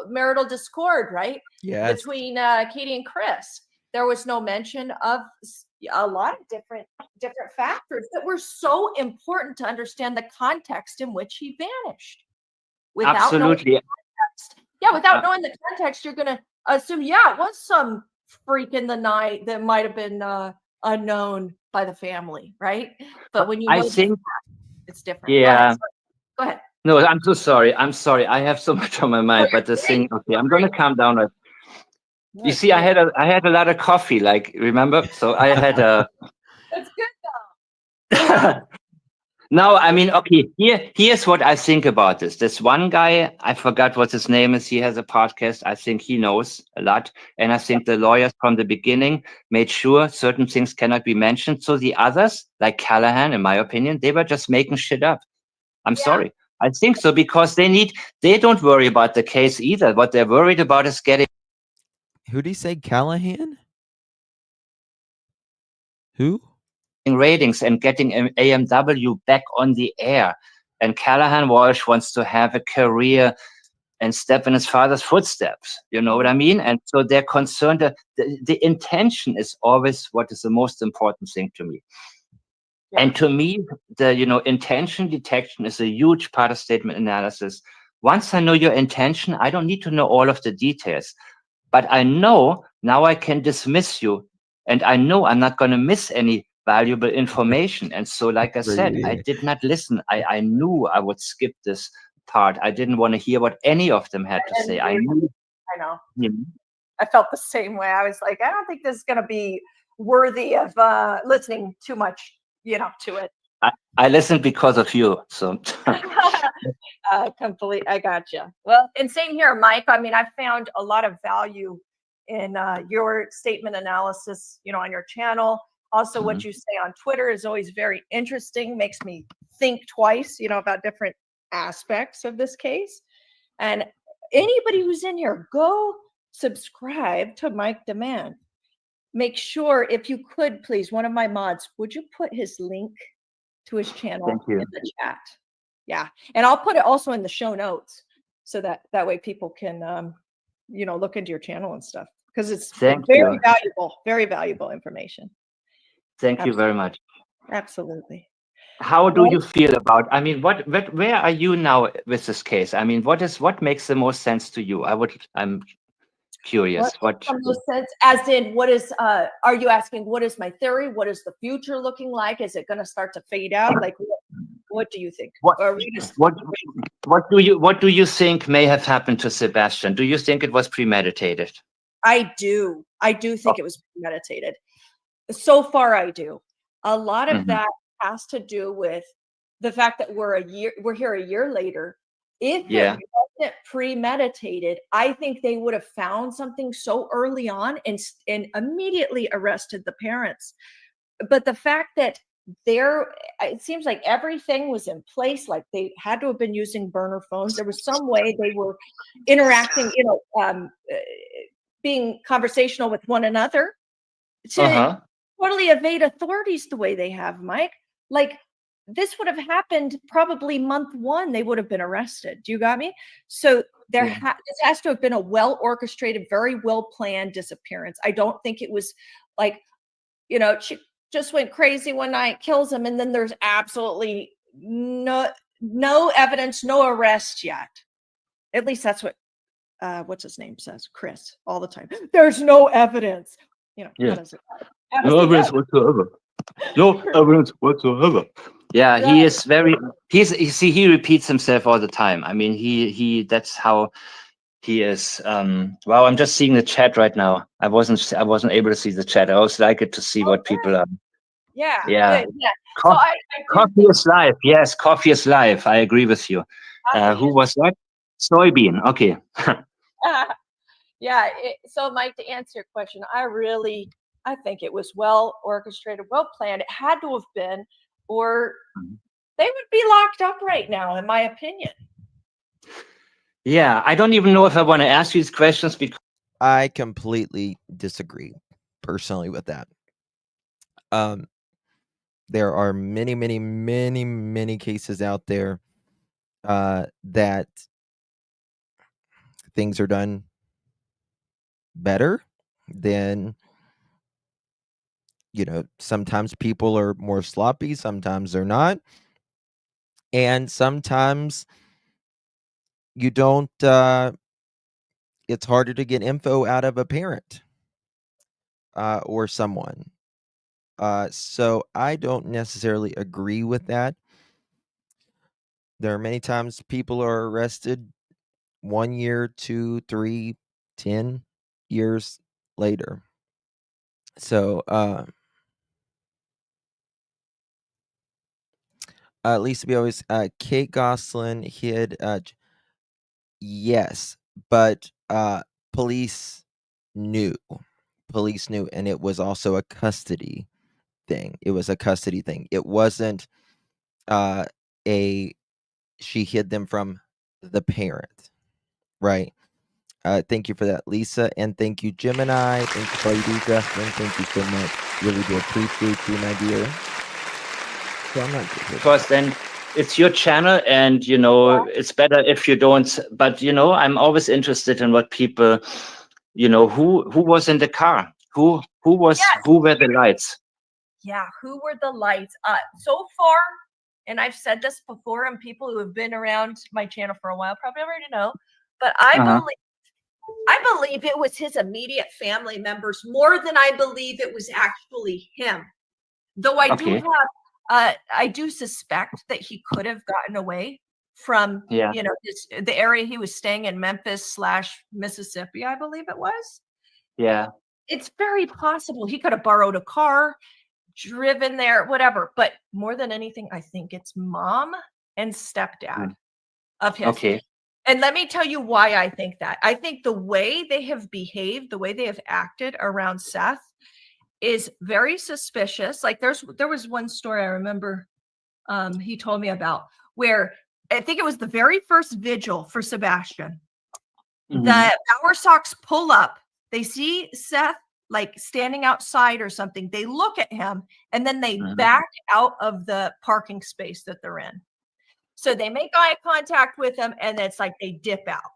marital discord, right? Yes. Between Katie and Chris. There was no mention of a lot of different factors that were so important to understand the context in which he vanished. Absolutely. Without knowing the context, you're going to assume, it was some freak in the night that might have been unknown by the family, right? But when you know it's different. Yeah. Go ahead. No, I'm so sorry. I'm sorry. I have so much on my mind, but the thing, okay, I'm going to calm down. You see, I had a lot of coffee, like, remember? So I had a... That's good though. No, I mean, okay, here's what I think about this. This one guy, I forgot what his name is. He has a podcast. I think he knows a lot. And I think the lawyers from the beginning made sure certain things cannot be mentioned. So the others, like Callahan, in my opinion, they were just making shit up. I'm sorry. I think so, because they don't worry about the case either. What they're worried about is getting... Who did he say, Callahan? Who? Ratings and getting AMW back on the air. And Callahan Walsh wants to have a career and step in his father's footsteps. You know what I mean? And so they're concerned that the intention is always what is the most important thing to me. Yeah. And to me, the intention detection is a huge part of statement analysis. Once I know your intention, I don't need to know all of the details, but I know now I can dismiss you, and I know I'm not going to miss any valuable information. And so, like I said, I did not listen. I knew I would skip this part. I didn't want to hear what any of them had to say. I knew. I know. You know? I felt the same way. I was like, I don't think this is going to be worthy of listening too much, to it. I listened because of you. So complete. I gotcha. Well, and same here, Mike. I mean, I've found a lot of value in your statement analysis, on your channel. Also, what you say on Twitter is always very interesting, makes me think twice, about different aspects of this case. And anybody who's in here, go subscribe to Mike Demand. Make sure, if you could, please, one of my mods, would you put his link to his channel in the chat? Yeah. And I'll put it also in the show notes so that way people can, look into your channel and stuff, because it's very valuable information. Thank you very much. Absolutely. How do you feel about, I mean, where are you now with this case? I mean, what makes the most sense to you? I'm curious. What makes the most sense? As in, what is, are you asking, what is my theory? What is the future looking like? Is it going to start to fade out? Like, what do you think? What do you think may have happened to Sebastian? Do you think it was premeditated? I do think it was premeditated. So far, I do. A lot of that has to do with the fact that we're here a year later. If it wasn't premeditated, I think they would have found something so early on and immediately arrested the parents. But the fact that it seems like everything was in place, like they had to have been using burner phones. There was some way they were interacting, being conversational with one another to totally evade authorities the way they have, Mike. Like, this would have happened probably month one. They would have been arrested. Do you got me? So this has to have been a well-orchestrated, very well-planned disappearance. I don't think it was like, she just went crazy one night, kills him, and then there's absolutely no evidence, no arrest yet. At least that's what what's his name says, Chris, all the time. There's no evidence. No evidence whatsoever. No evidence whatsoever. Yeah, he is he repeats himself all the time. I mean, that's how he is. Wow, I'm just seeing the chat right now. I wasn't able to see the chat. I always like it to see what people are. Yeah. Yeah. Good. Yeah. So I do Coffee think is life. Yes, coffee is life. I agree with you. coffee Who is. was that? Soybean. Okay. Yeah. So, Mike, to answer your question, I think it was well orchestrated, well planned. It had to have been, or they would be locked up right now, in my opinion. Yeah, I don't even know if I want to ask you these questions because I completely disagree personally with that. There are many, many, many, many cases out there that things are done better than, sometimes people are more sloppy, sometimes they're not. And sometimes you don't, it's harder to get info out of a parent or someone. So I don't necessarily agree with that. There are many times people are arrested 1 year, 2, 3, 10 years later. So Lisa B always Kate Goslin hid yes, but police knew. Police knew, and it was also a custody thing. It was a custody thing. It wasn't a she hid them from the parent, right? Thank you for that, Lisa, and thank you, Gemini. Thank you for all you do, Justin. Thank you so much. Really do appreciate you, my dear. So I'm not because then it's your channel, and it's better if you don't. But I'm always interested in what people, who was in the car, who was Yes. who were the lights. Yeah. Who were the lights? So far, and I've said this before, and people who have been around my channel for a while probably already know, but I believe it was his immediate family members more than I believe it was actually him. Though I do Okay. have, I do suspect that he could have gotten away from, Yeah. the area he was staying in, Memphis/Mississippi, I believe it was. Yeah. It's very possible he could have borrowed a car, driven there, whatever. But more than anything, I think it's mom and stepdad of his. Okay. And let me tell you why I think that. I think the way they have behaved, the way they have acted around Seth is very suspicious. Like there was one story I remember he told me about where I think it was the very first vigil for Sebastian. Mhm. The Bower Sox pull up. They see Seth like standing outside or something. They look at him and then they back out of the parking space that they're in. So they make eye contact with him and it's like they dip out.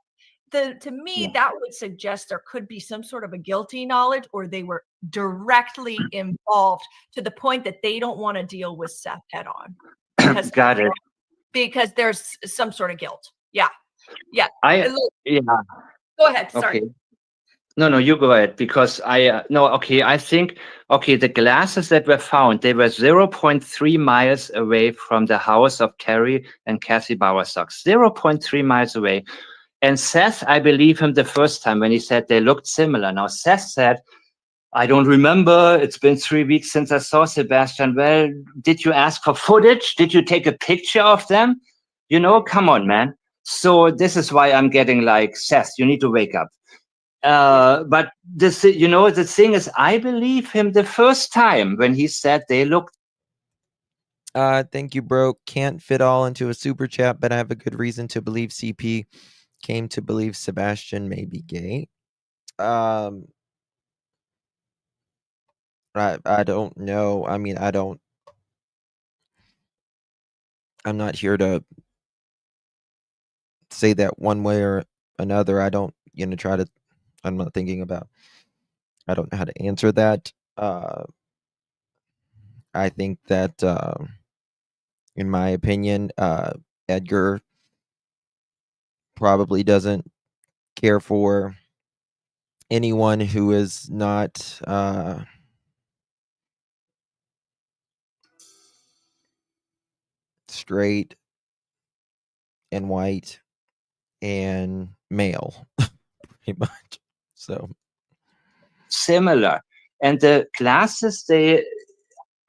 To me, that would suggest there could be some sort of a guilty knowledge, or they were directly involved to the point that they don't want to deal with Seth head on Got it. because there's some sort of guilt. Yeah. Yeah. Go ahead. Sorry. Okay. No, you go ahead, because I think the glasses that were found, they were 0.3 miles away from the house of Carrie and Kathy Bowersox. 0.3 miles away. And Seth, I believe him the first time when he said they looked similar. Now Seth said, I don't remember. It's been 3 weeks since I saw Sebastian. Well, did you ask for footage? Did you take a picture of them? Come on, man. So this is why I'm getting like, Seth, you need to wake up. But the thing is, I believe him the first time when he said they looked. Thank you, bro. Can't fit all into a super chat, but I have a good reason to believe CP came to believe Sebastian may be gay. I don't know. I mean, I'm not here to say that one way or another. I don't, I'm not thinking about, I don't know how to answer that. I think that, in my opinion, Edgar probably doesn't care for anyone who is not straight and white and male, pretty much. So Similar. And the glasses,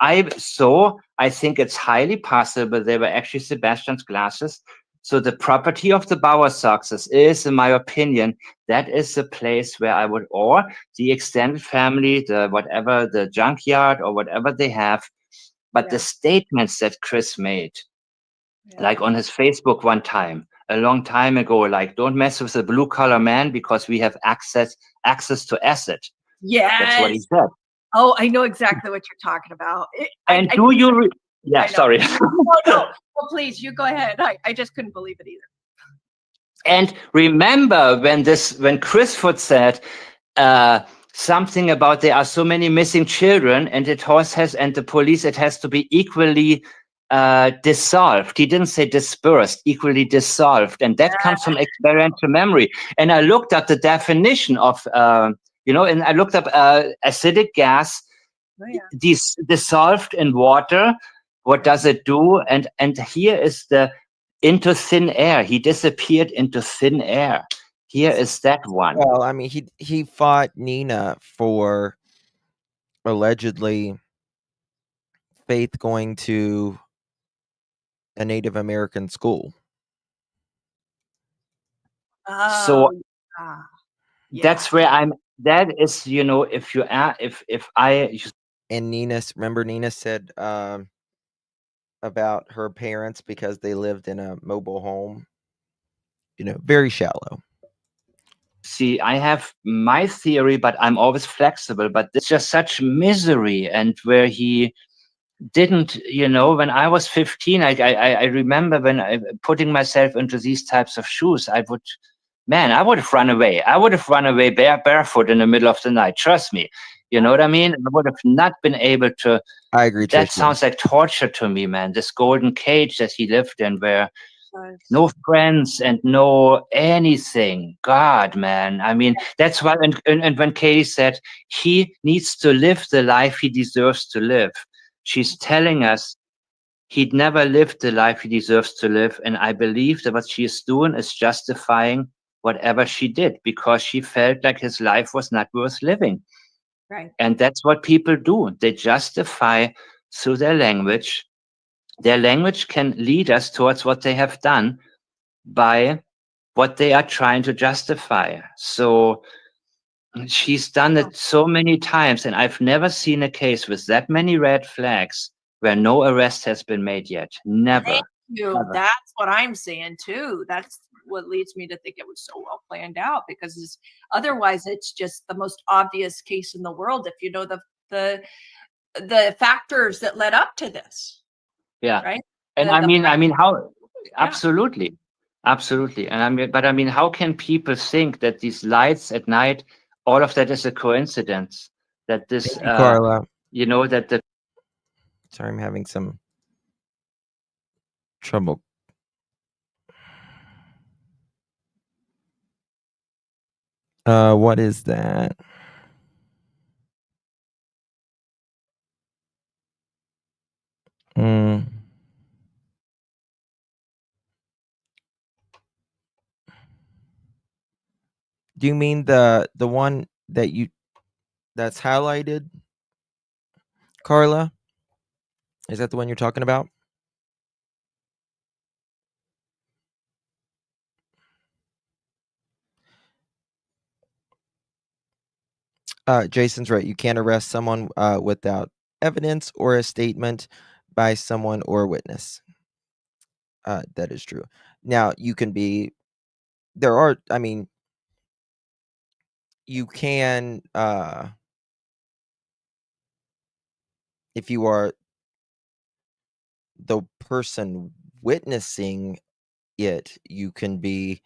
I think it's highly possible they were actually Sebastian's glasses. So the property of the Bauer Soxes is, in my opinion, that is the place where I would, or the extended family, the whatever, the junkyard or whatever they have. But the statements that Chris made, like on his Facebook one time, a long time ago, like, don't mess with the blue collar man because we have access to acid. Yes. That's what he said. Oh, I know exactly what you're talking about. Sorry. No. Well, please, you go ahead. I just couldn't believe it either. And remember when Chris Foot said something about there are so many missing children, and the police, it has to be equally dissolved. He didn't say dispersed, equally dissolved, and that comes from experiential memory. And I looked up the definition of and I looked up acidic gas dissolved in water. What does it do? And here is into thin air. He disappeared into thin air. Here is that one. Well, I mean, he fought Nina for allegedly Faith going to a Native American school. So that's where I'm. That is, if you are, if I. And Nina said about her parents, because they lived in a mobile home, very shallow. See, I have my theory, but I'm always flexible. But it's just such misery, and where he didn't, when I was 15, I remember putting myself into these types of shoes, I would have run away. I would have run away barefoot in the middle of the night. Trust me. You know what I mean? I would have not been able to. I agree. That sounds like torture to me, man. This golden cage that he lived in, where no friends and no anything. God, man. I mean, that's why. And when Katie said he needs to live the life he deserves to live, she's telling us he'd never lived the life he deserves to live. And I believe that what she is doing is justifying whatever she did, because she felt like his life was not worth living. Right. And that's what people do. They justify through their language. Their language can lead us towards what they have done by what they are trying to justify. So she's done it so many times, and I've never seen a case with that many red flags where no arrest has been made yet. Never. Thank you. Never. That's what I'm saying too. That's what leads me to think it was so well planned out, because otherwise it's just the most obvious case in the world if you know the factors that led up to this. Yeah. Right. And I mean how absolutely. And how can people think that these lights at night, all of that is a coincidence? That this Carla. Sorry, I'm having some trouble. What is that? Do you mean the one that's highlighted, Carla? Is that the one you're talking about? Jason's right. You can't arrest someone without evidence or a statement by someone or a witness. That is true. Now, you can be. You can, if you are the person witnessing it, you can be.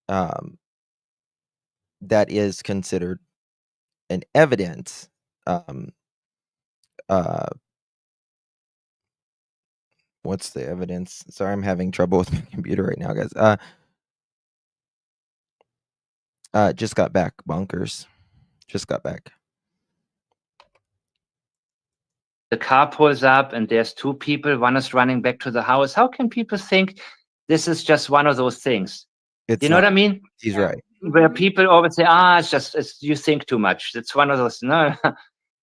That is considered an evidence. What's the evidence? Sorry, I'm having trouble with my computer right now, guys. Just got back, bonkers. Just got back. The car pulls up and there's two people. One is running back to the house. How can people think this is just one of those things? You know what I mean? He's right. Where people always say, it's you think too much. It's one of those, no,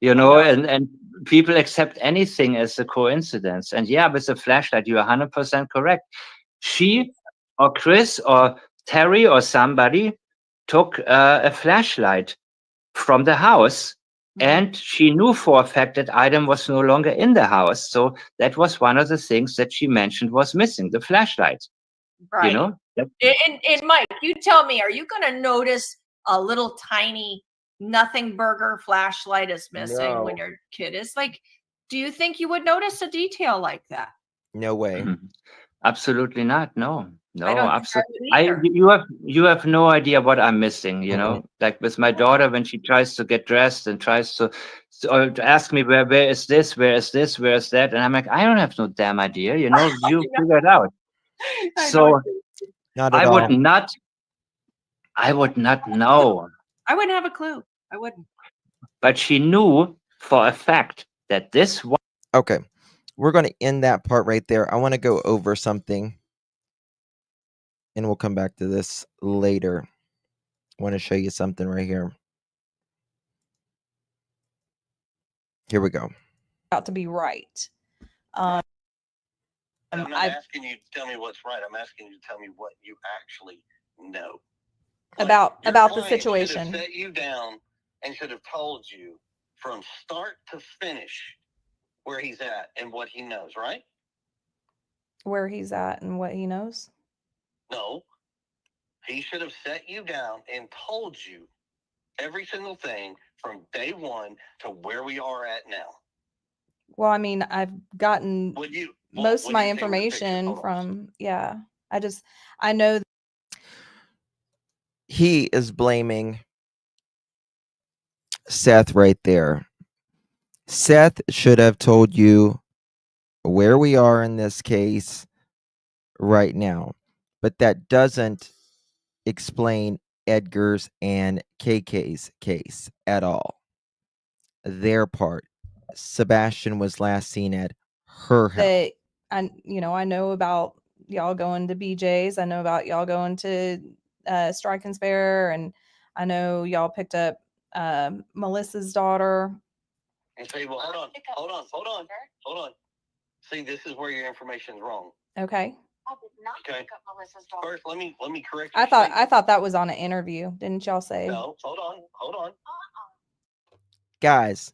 and people accept anything as a coincidence. And yeah, with the flashlight, you're 100% correct. She or Chris or Terry or somebody took a flashlight from the house, and she knew for a fact that item was no longer in the house. So that was one of the things that she mentioned was missing, the flashlight. Right. You know? And Mike, you tell me, are you going to notice a little tiny nothing burger flashlight is missing when No. your kid is like, do you think you would notice a detail like that? No way. Absolutely not. No, no, I don't absolutely. think I would either. You have no idea what I'm missing, you Mhm. know, like with my daughter, when she tries to get dressed and tries to ask me where is this, where is this, where is that, and I'm like, I don't have no damn idea, you know, you figure it out. I know So what you mean. Not at I all. would not know, I wouldn't have a clue. I wouldn't. but she knew for a fact that this was. Okay. We're going to end that part right there. I want to go over something, and we'll come back to this later. I want to show you something right here. Here we go. Out to be right. I'm not I've asking you to tell me what's right. I'm asking you to tell me what you actually know. about your about the client should have situation. set you down and should have told you from start to finish where he's at and what he knows, right? Where he's at and what he knows. No. He should have set you down and told you every single thing from day one to where we are at now. Well, I mean, I've gotten Would you? most of would my you take the picture? information Hold on. from, yeah. I know He is blaming Seth right there. Seth should have told you where we are in this case right now, but that doesn't explain Edgar's and KK's case at all. Their part. Sebastian was last seen at her house. that I know about y'all going to BJ's. I know about y'all going to Strike and Spare, and I know y'all picked up Melissa's daughter. And say, well, hold on. See, this is where your information's wrong. Okay. I did not Okay. pick up Melissa's daughter. First, let me correct. I your thought statement. that was on an interview. Didn't y'all say? No, hold on. Guys,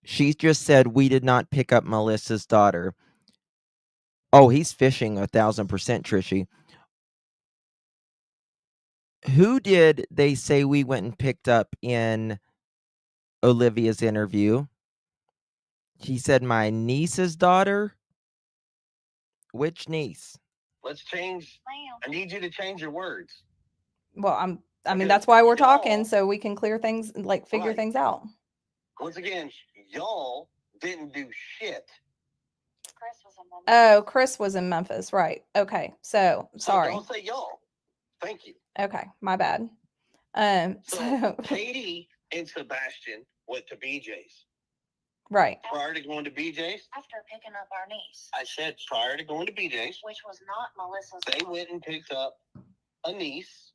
she just said we did not pick up Melissa's daughter. Oh, he's fishing 1,000%, Trishy. Who did they say we went and picked up in Olivia's interview? He said my niece's daughter. Which niece? Let's change. I need you to change your words. Well, I mean, Because that's why we're y'all- talking, so we can clear things, like figure Right. things out. Once again, y'all didn't do shit. Chris was in Memphis. Oh, Chris was in Memphis, right? Okay, so sorry. Don't say y'all. Thank you. Okay, my bad. So So Katie and Sebastian went to BJ's. right. Prior to going to BJ's, After picking up our niece, I said prior to going to BJ's, which was not Melissa's they daughter. went and picked up a niece.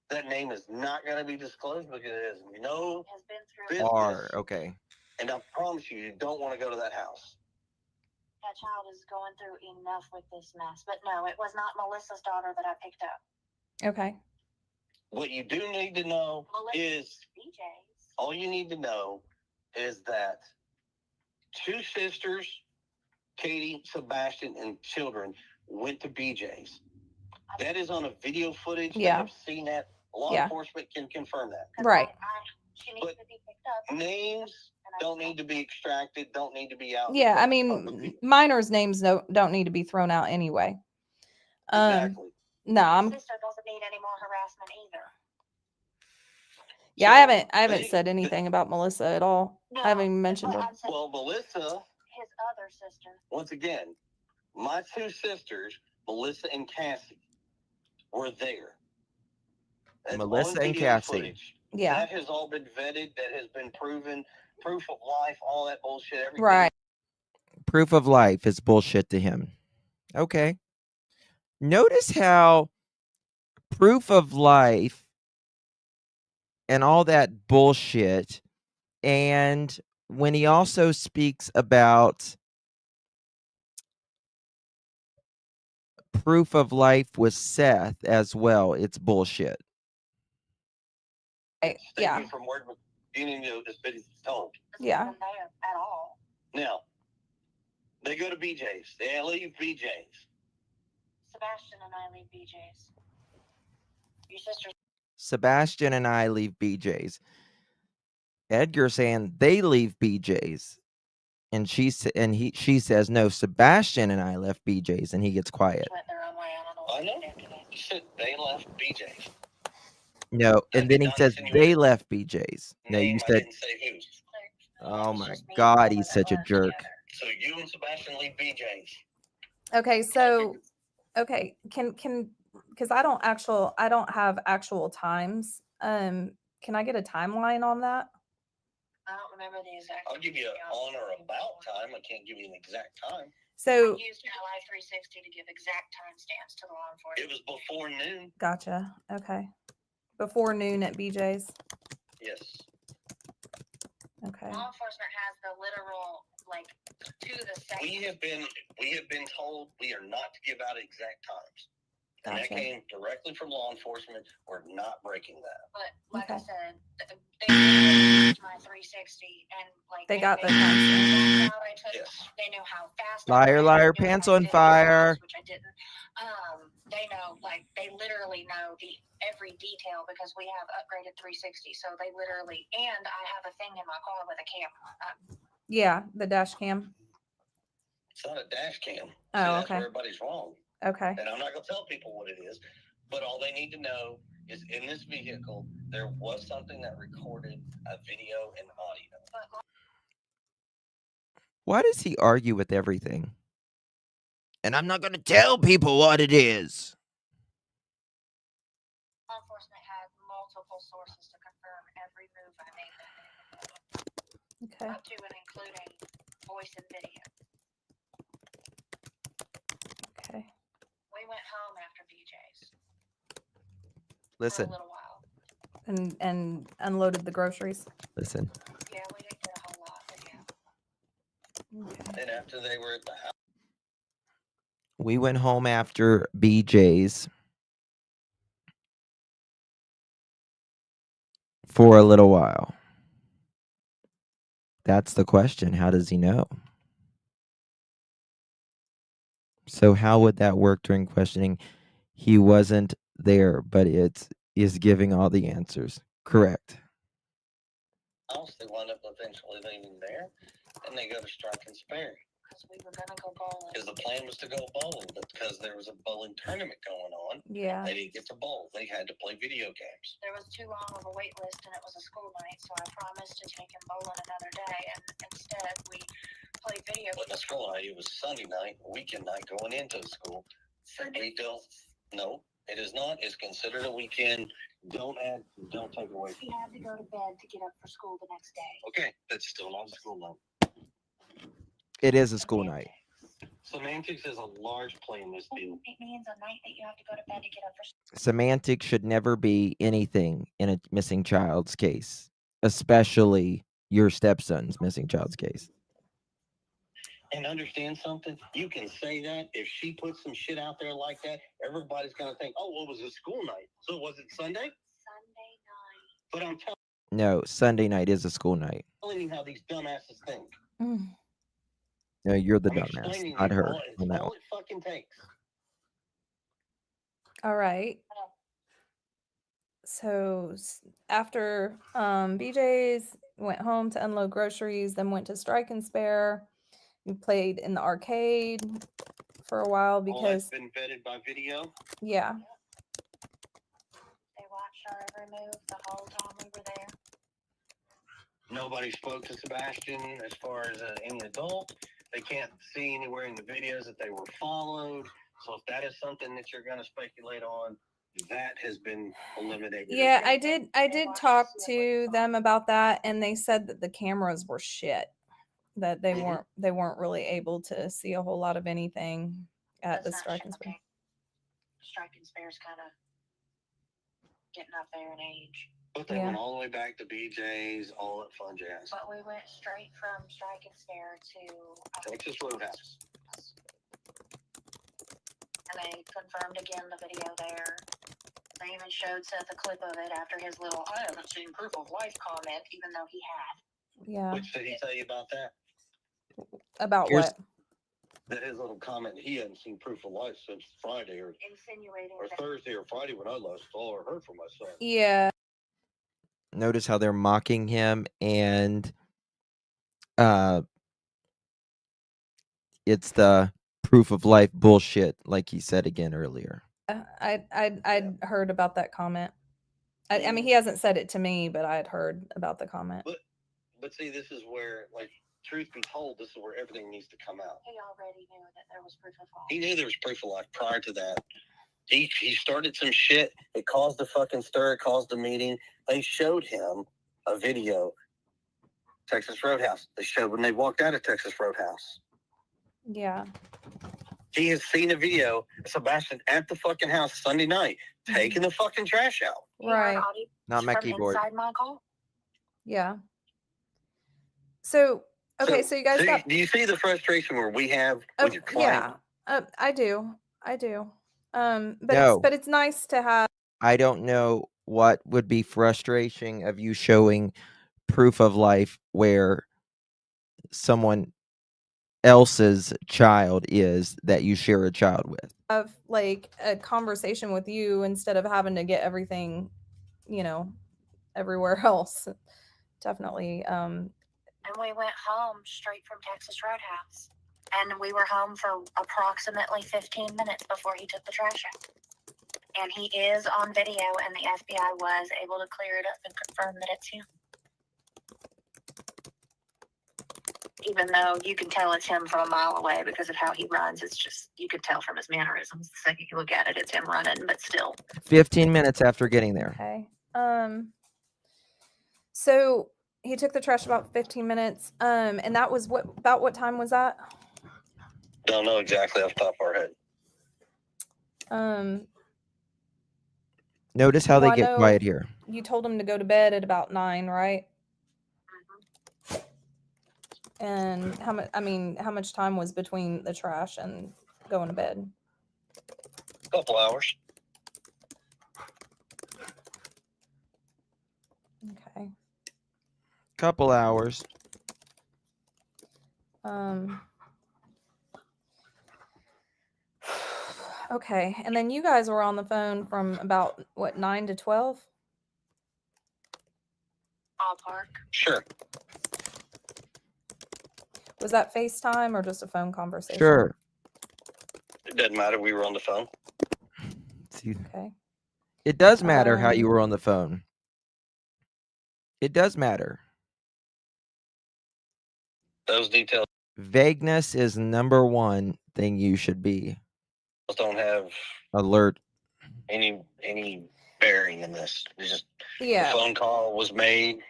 That name is not going to be disclosed because it has no Has been through business. R. Okay. And I promise you, you don't want to go to that house. That child is going through enough with this mess. But no, it was not Melissa's daughter that I picked up. Okay. What you do need to know is, BJ's. all you need to know is that two sisters, Katie, Sebastian, and children went to BJ's. That is on a video footage. Yeah. I've seen that. Law Yeah. enforcement can confirm that. 'Cause Right. she needs But to be picked up. names and I don't picked need to be extracted, don't need to be out. in Yeah, I front of mean, public. minors' names don't need to be thrown out anyway. Exactly. No, My I'm sister doesn't need any more harassment either. yeah, So I haven't they- said anything about Melissa at all. No, I haven't even mentioned but her. I'm saying Well, Melissa, his other sister. once again, my two sisters, Melissa and Cassie, were there. That's Melissa on and video Cassie. footage. Yeah. That has all been vetted. That has been proven. Proof of life, all that bullshit. Everything. Right. Proof of life is bullshit to him. Okay. Notice how proof of life and all that bullshit and when he also speaks about proof of life with Seth as well, it's bullshit. Right, yeah. Statement from word beginning has been told. Yeah. Not there at all. Now, they go to BJ's. They leave BJ's. Sebastian and I leave BJ's. Your sister. Sebastian and I leave BJ's. Edgar saying they leave BJ's. And she says, no, Sebastian and I left BJ's, and he gets quiet. Went their own way. I don't know I what know. they did today. He said they left BJ's. No, and then he Not says insinuated. they left BJ's. No, you Name, I said, didn't say who. oh It's my just me and God, Paula he's that such a left jerk. together. So you and Sebastian leave BJ's. Okay, so can because I don't have actual times. Can I get a timeline on that? I don't remember the exact. I'll give you an details. on or about time. I can't give you an exact time. So I used my Live 360 to give exact timestamps to the law enforcement. It was before noon. gotcha. Okay. Before noon at BJ's. Yes. Okay. Law enforcement has the literal, like, to the second. We have been told we are not to give out exact times. And that Gotcha. came directly from law enforcement. We're not breaking that. But like I Okay. said, they literally used my 360 and like They got the knew timestamp. the exact route I took. Yes. They knew how fast. Liar, I ran, liar, they knew if pants I on did fire. miles, which I didn't. They know, like they literally know the every detail because we have upgraded 360. So they literally, and I have a thing in my car with a camera. Yeah, the dash cam. It's not a dash cam. Oh, See, that's okay. where everybody's wrong. Okay. And I'm not going to tell people what it is, but all they need to know is in this vehicle, there was something that recorded a video and audio. Why does he argue with everything? And I'm not going to tell people what it is. Law enforcement had multiple sources to confirm every move I made that day. Okay. Up to and including voice and video. Okay. We went home after BJ's for Listen, a little while. And unloaded the groceries. listen. Yeah, we didn't get a whole lot, but yeah. Okay. And after they were at the house, We went home after BJ's for a little while. That's the question. How does he know? So how would that work during questioning? He wasn't there, but it is giving all the answers. Correct. they wound up eventually leaving there, and they go to Strike and Spare. Because we were gonna go bowling. Because the plan was to go bowling, but because there was a bowling tournament going on, Yeah. they didn't get to bowl. They had to play video games. There was too long of a wait list, and it was a school night, so I promised to take him bowling another day, and instead we played video But the games. school night, it was Sunday night, weekend night going into the school. We don't. No, it is not. It's considered a weekend. Don't take away. He had to go to bed to get up for school the next day. Okay, that's still not school night. It is a school night. Semantics is a large play in this deal. It means a night that you have to go to bed to get up for school. Semantics should never be anything in a missing child's case, especially your stepson's missing child's case. And understand something, you can say that. If she puts some shit out there like that, everybody's going to think, oh, well, it was a school night. So was it Sunday? Sunday night. But I'm No, Sunday night is a school night. telling you how these dumbasses think. Mm. No, you're the I'm dumbass, explaining not it. her. It's on that all one. it fucking takes. All right. So after BJ's, went home to unload groceries, then went to Strike and Spare. We played in the arcade for a while All because that's been vetted by video. yeah. They watched our every move the whole time we were there. Nobody spoke to Sebastian as far as any adult. They can't see anywhere in the videos that they were followed. So if that is something that you're going to speculate on, that has been eliminated. Yeah, I did talk to them about that, and they said that the cameras were shit. That they weren't really able to see a whole lot of anything at the That's not Strike shit, and Spare. okay. Strike and Spare's kind of getting up there in age. But they Yeah. went all the way back to BJ's, all at Fun Jazz. But we went straight from Strike and Spare to Texas Roadhouse. And they confirmed again the video there. They even showed Seth a clip of it after his little "I haven't seen proof of life" comment, even though he had. Yeah. Which did he tell you about that? About Here's- what? That his little comment, he hadn't seen proof of life since Friday or Insinuating that Thursday or Friday when I last saw or heard from my son. Yeah. Notice how they're mocking him, and it's the proof of life bullshit, like he said again earlier. I'd heard about that comment. I mean, he hasn't said it to me, but I'd heard about the comment. But see, this is where, like, truth be told, this is where everything needs to come out. he already knew that there was proof of life. He knew there was proof of life prior to that. He started some shit. It caused a fucking stir. It caused a meeting. They showed him a video. Texas Roadhouse. They showed when they walked out of Texas Roadhouse. Yeah. He has seen a video of Sebastian at the fucking house Sunday night taking the fucking trash out. He heard Right. audio Not my from keyboard. inside my car. Yeah. So okay, so you guys see, got. do you see the frustration where we have with your client? Yeah. I do. But No. it's nice to have. I don't know what would be frustrating of you showing proof of life where someone else's child is that you share a child with. Have like a conversation with you instead of having to get everything, everywhere else. Definitely. And we went home straight from Texas Roadhouse. And we were home for approximately 15 minutes before he took the trash out. And he is on video, and the FBI was able to clear it up and confirm that it's him. Even though you can tell it's him from a mile away because of how he runs. It's just, you could tell from his mannerisms. The second you look at it, it's him running, but still. 15 minutes after getting there. Okay. So he took the trash about 15 minutes. And that was about what time was that? Don't know exactly off the top of our head. Notice how Well, they I get know quiet here. You told him to go to bed at about 9, right? And how much time was between the trash and going to bed? A couple hours. Okay. Couple hours. Okay, and then you guys were on the phone from about what, 9 to 12? Ballpark. Sure. Was that FaceTime or just a phone conversation? Sure. It doesn't matter. We were on the phone. See, Okay. it does matter how you were on the phone. It does matter. Those details Vagueness is number one thing you should be don't have alert. any bearing in this. It's just Yeah. the phone call was made,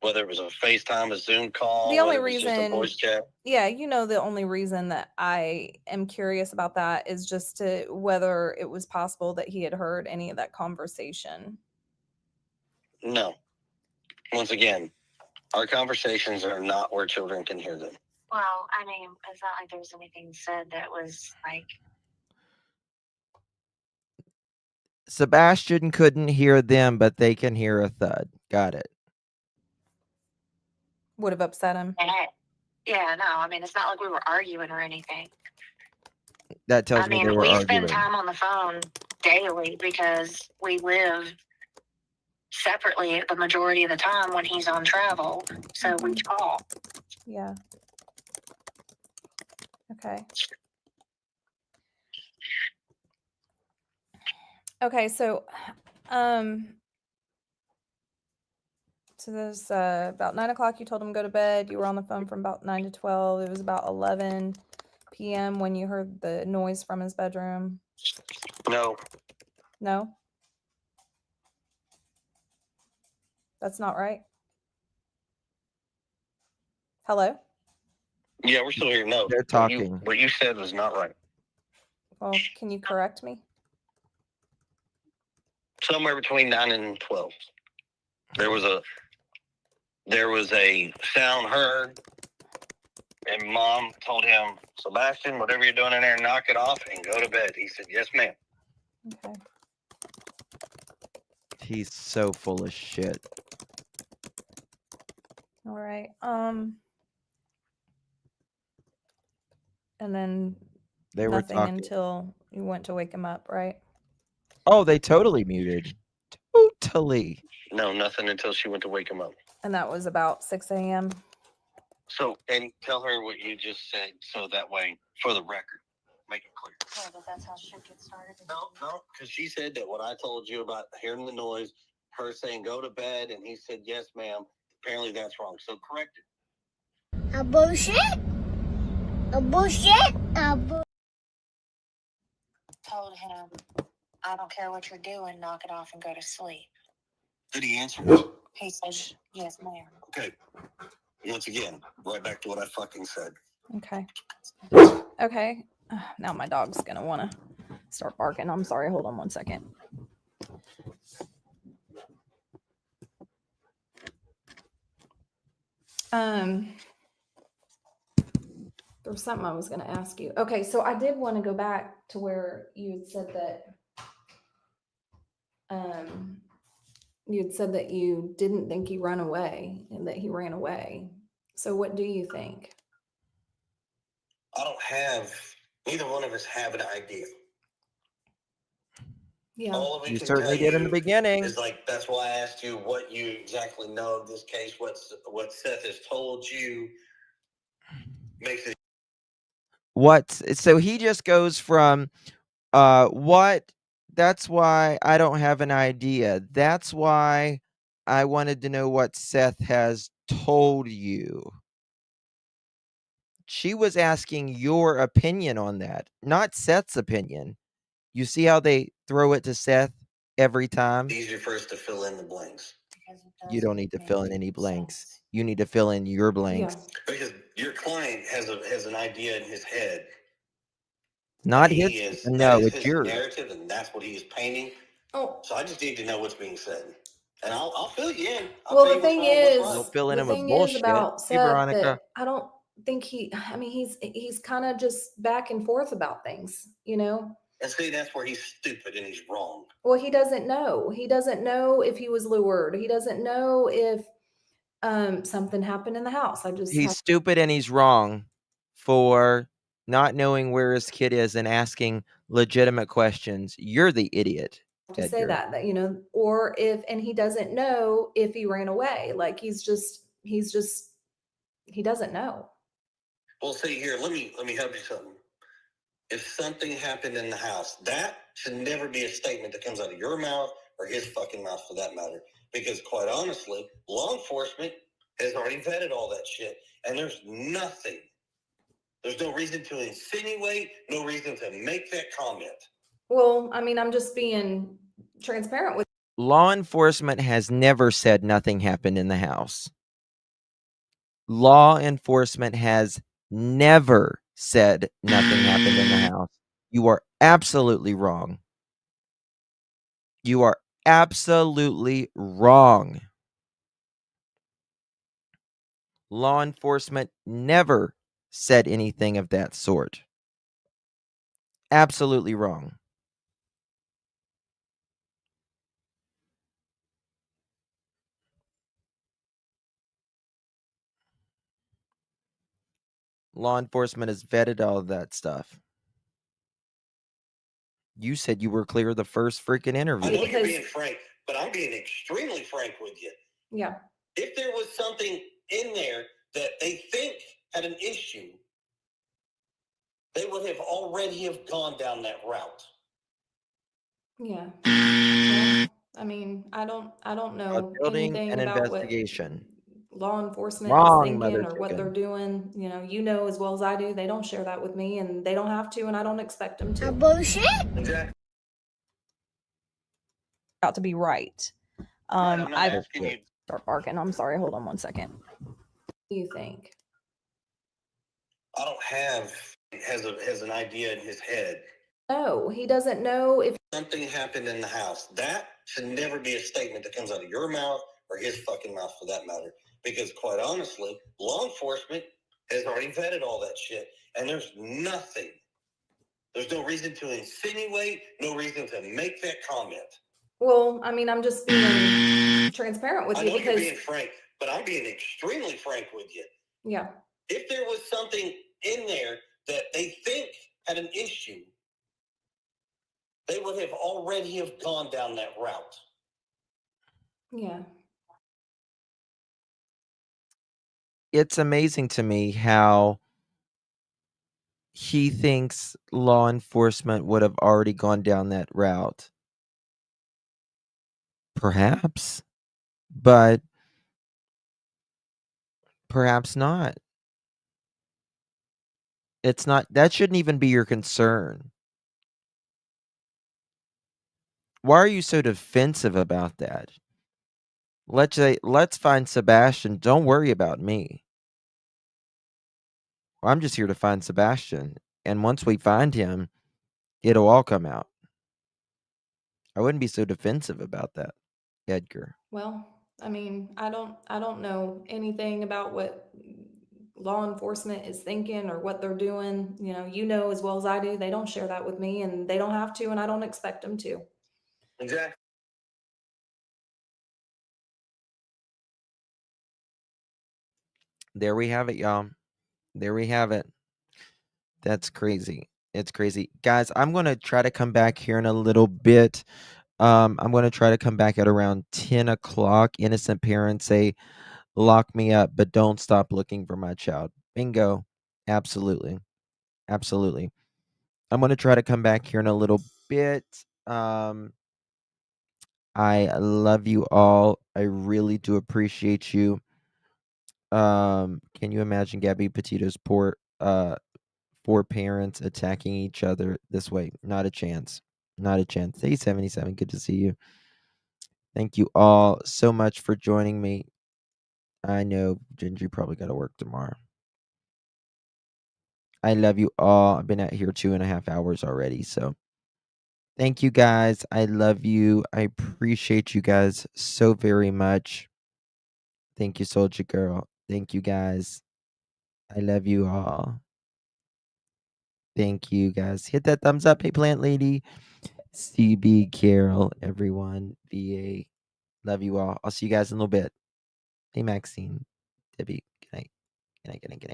whether it was a FaceTime, a Zoom call, The only whether it was just a reason- voice chat. Yeah, the only reason that I am curious about that is just to whether it was possible that he had heard any of that conversation. No. Once again, our conversations are not where children can hear them. Well, I mean, it's not like there was anything said that was like. Sebastian couldn't hear them, but they can hear a thud. Got it. Would have upset him. Yeah, no, I mean, it's not like we were arguing or anything. That tells me they were we arguing. spend time on the phone daily because we live separately the majority of the time when he's on travel. So we call. Yeah. Okay. Okay, so there's about 9 o'clock. You told him to go to bed. You were on the phone from about 9 to 12. It was about 11 p.m. when you heard the noise from his bedroom. No. No? That's not right. Hello? Yeah, we're still here. No. They're talking. What you said was not right. Well, can you correct me? Somewhere between 9 and 12. There was a sound heard, and Mom told him, Sebastian, whatever you're doing in there, knock it off and go to bed. He said, yes, ma'am. Okay. He's so full of shit. All right. And then They were nothing talking. until you went to wake him up, right? Oh, they totally muted. Totally. No, nothing until she went to wake him up. And that was about 6 a.m. So, and tell her what you just said, so that way, for the record, make it clear. Yeah, but that's how shit gets started. No, because she said that what I told you about hearing the noise, her saying go to bed, and he said yes, ma'am. Apparently that's wrong. So correct it. A bullshit? A bullshit? A bullshit? Told him, I don't care what you're doing, knock it off and go to sleep. Did he answer? He said, yes, ma'am. Okay. Once again, right back to what I fucking said. Okay. Okay. Now my dog's going to want to start barking. I'm sorry. Hold on one second. There was something I was going to ask you. Okay, so I did want to go back to where you had said that you didn't think he ran away and that he ran away. So what do you think? I don't have, neither one of us have an idea. Yeah. All we You can certainly tell did in the you beginning. is like, that's why I asked you what you exactly know of this case, what Seth has told you makes it. So he just goes from what, that's why I don't have an idea. That's why I wanted to know what Seth has told you. She was asking your opinion on that, not Seth's opinion. You see how they throw it to Seth every time? Easier for us to fill in the blanks. You don't need to fill in any blanks. You need to fill in your blanks. Because your client has an idea in his head. Not that his. he is, No, that is it's his yours. narrative, and that's what he is painting. Oh, So I just need to know what's being said, and I'll fill you in. I'll well, tell the you what's thing wrong, what's is, right. You'll fill in the him with thing is bullshit. about Hey, Seth Veronica. that I don't think he's kind of just back and forth about things, you know? And see, that's where he's stupid and he's wrong. Well, he doesn't know. He doesn't know if he was lured. He doesn't know if something happened in the house. I just He's have stupid and he's wrong for not knowing where his kid is and asking legitimate questions. You're the idiot. to say Edgar. that, you know, or if, and he doesn't know if he ran away. Like he doesn't know. Well, see here, let me help you something. If something happened in the house, that should never be a statement that comes out of your mouth or his fucking mouth, for that matter. Because quite honestly, law enforcement has already vetted all that shit, and there's nothing. There's no reason to insinuate, no reason to make that comment. Well, I mean, I'm just being transparent with Law enforcement has never said nothing happened in the house. Law enforcement has never said nothing happened in the house. You are absolutely wrong. You are absolutely wrong. Law enforcement never said anything of that sort. Absolutely wrong. Law enforcement has vetted all of that stuff. You said you were clear the first freaking I interview. know you're being frank, but I'm being extremely frank with you. yeah. If there was something in there that they think had an issue, they would have already have gone down that route. Yeah. Well, I mean, I don't know Building anything an about what investigation. law enforcement is Wrong, thinking mother or what they're chicken. doing. You know as well as I do, they don't share that with me and they don't have to, and I don't expect them A to. bullshit? Exactly. About to be right. I'm not I asking you. start barking. I'm sorry. Hold on one second. What do you think? I don't have has an idea in his head. No, he doesn't know if Something happened in the house. That should never be a statement that comes out of your mouth or his fucking mouth for that matter. Because quite honestly, law enforcement has already vetted all that shit, and there's nothing. There's no reason to insinuate, no reason to make that comment. Well, I mean, I'm just being transparent with I you know because you're being frank, but I'm being extremely frank with you. yeah. If there was something in there that they think had an issue, they would have already have gone down that route. Yeah. It's amazing to me how he thinks law enforcement would have already gone down that route. Perhaps, but perhaps not. It's not that shouldn't even be your concern. Why are you so defensive about that? Let's find Sebastian. Don't worry about me. I'm just here to find Sebastian. And once we find him, it'll all come out. I wouldn't be so defensive about that, Edgar. Well, I mean, I don't know anything about what law enforcement is thinking or what they're doing. You know as well as I do, they don't share that with me and they don't have to, and I don't expect them to. Exactly. There we have it, y'all. There we have it. That's crazy. It's crazy. Guys, I'm going to try to come back here in a little bit. I'm going to try to come back at around 10 o'clock. Innocent parents say, lock me up, but don't stop looking for my child. Bingo. Absolutely. Absolutely. I'm going to try to come back here in a little bit. I love you all. I really do appreciate you. Can you imagine Gabby Petito's four parents attacking each other this way? Not a chance. Not a chance. Hey 77, good to see you. Thank you all so much for joining me. I know Ginger probably got to work tomorrow. I love you all. I've been out here 2.5 hours already, so thank you guys. I love you. I appreciate you guys so very much. Thank you, Soldier Girl. Thank you guys. I love you all. Thank you guys. Hit that thumbs up. Hey, Plant Lady. CB, Carol, everyone. VA. Love you all. I'll see you guys in a little bit. Hey, Maxine. Debbie. Good night. Good night. Good night. Good night.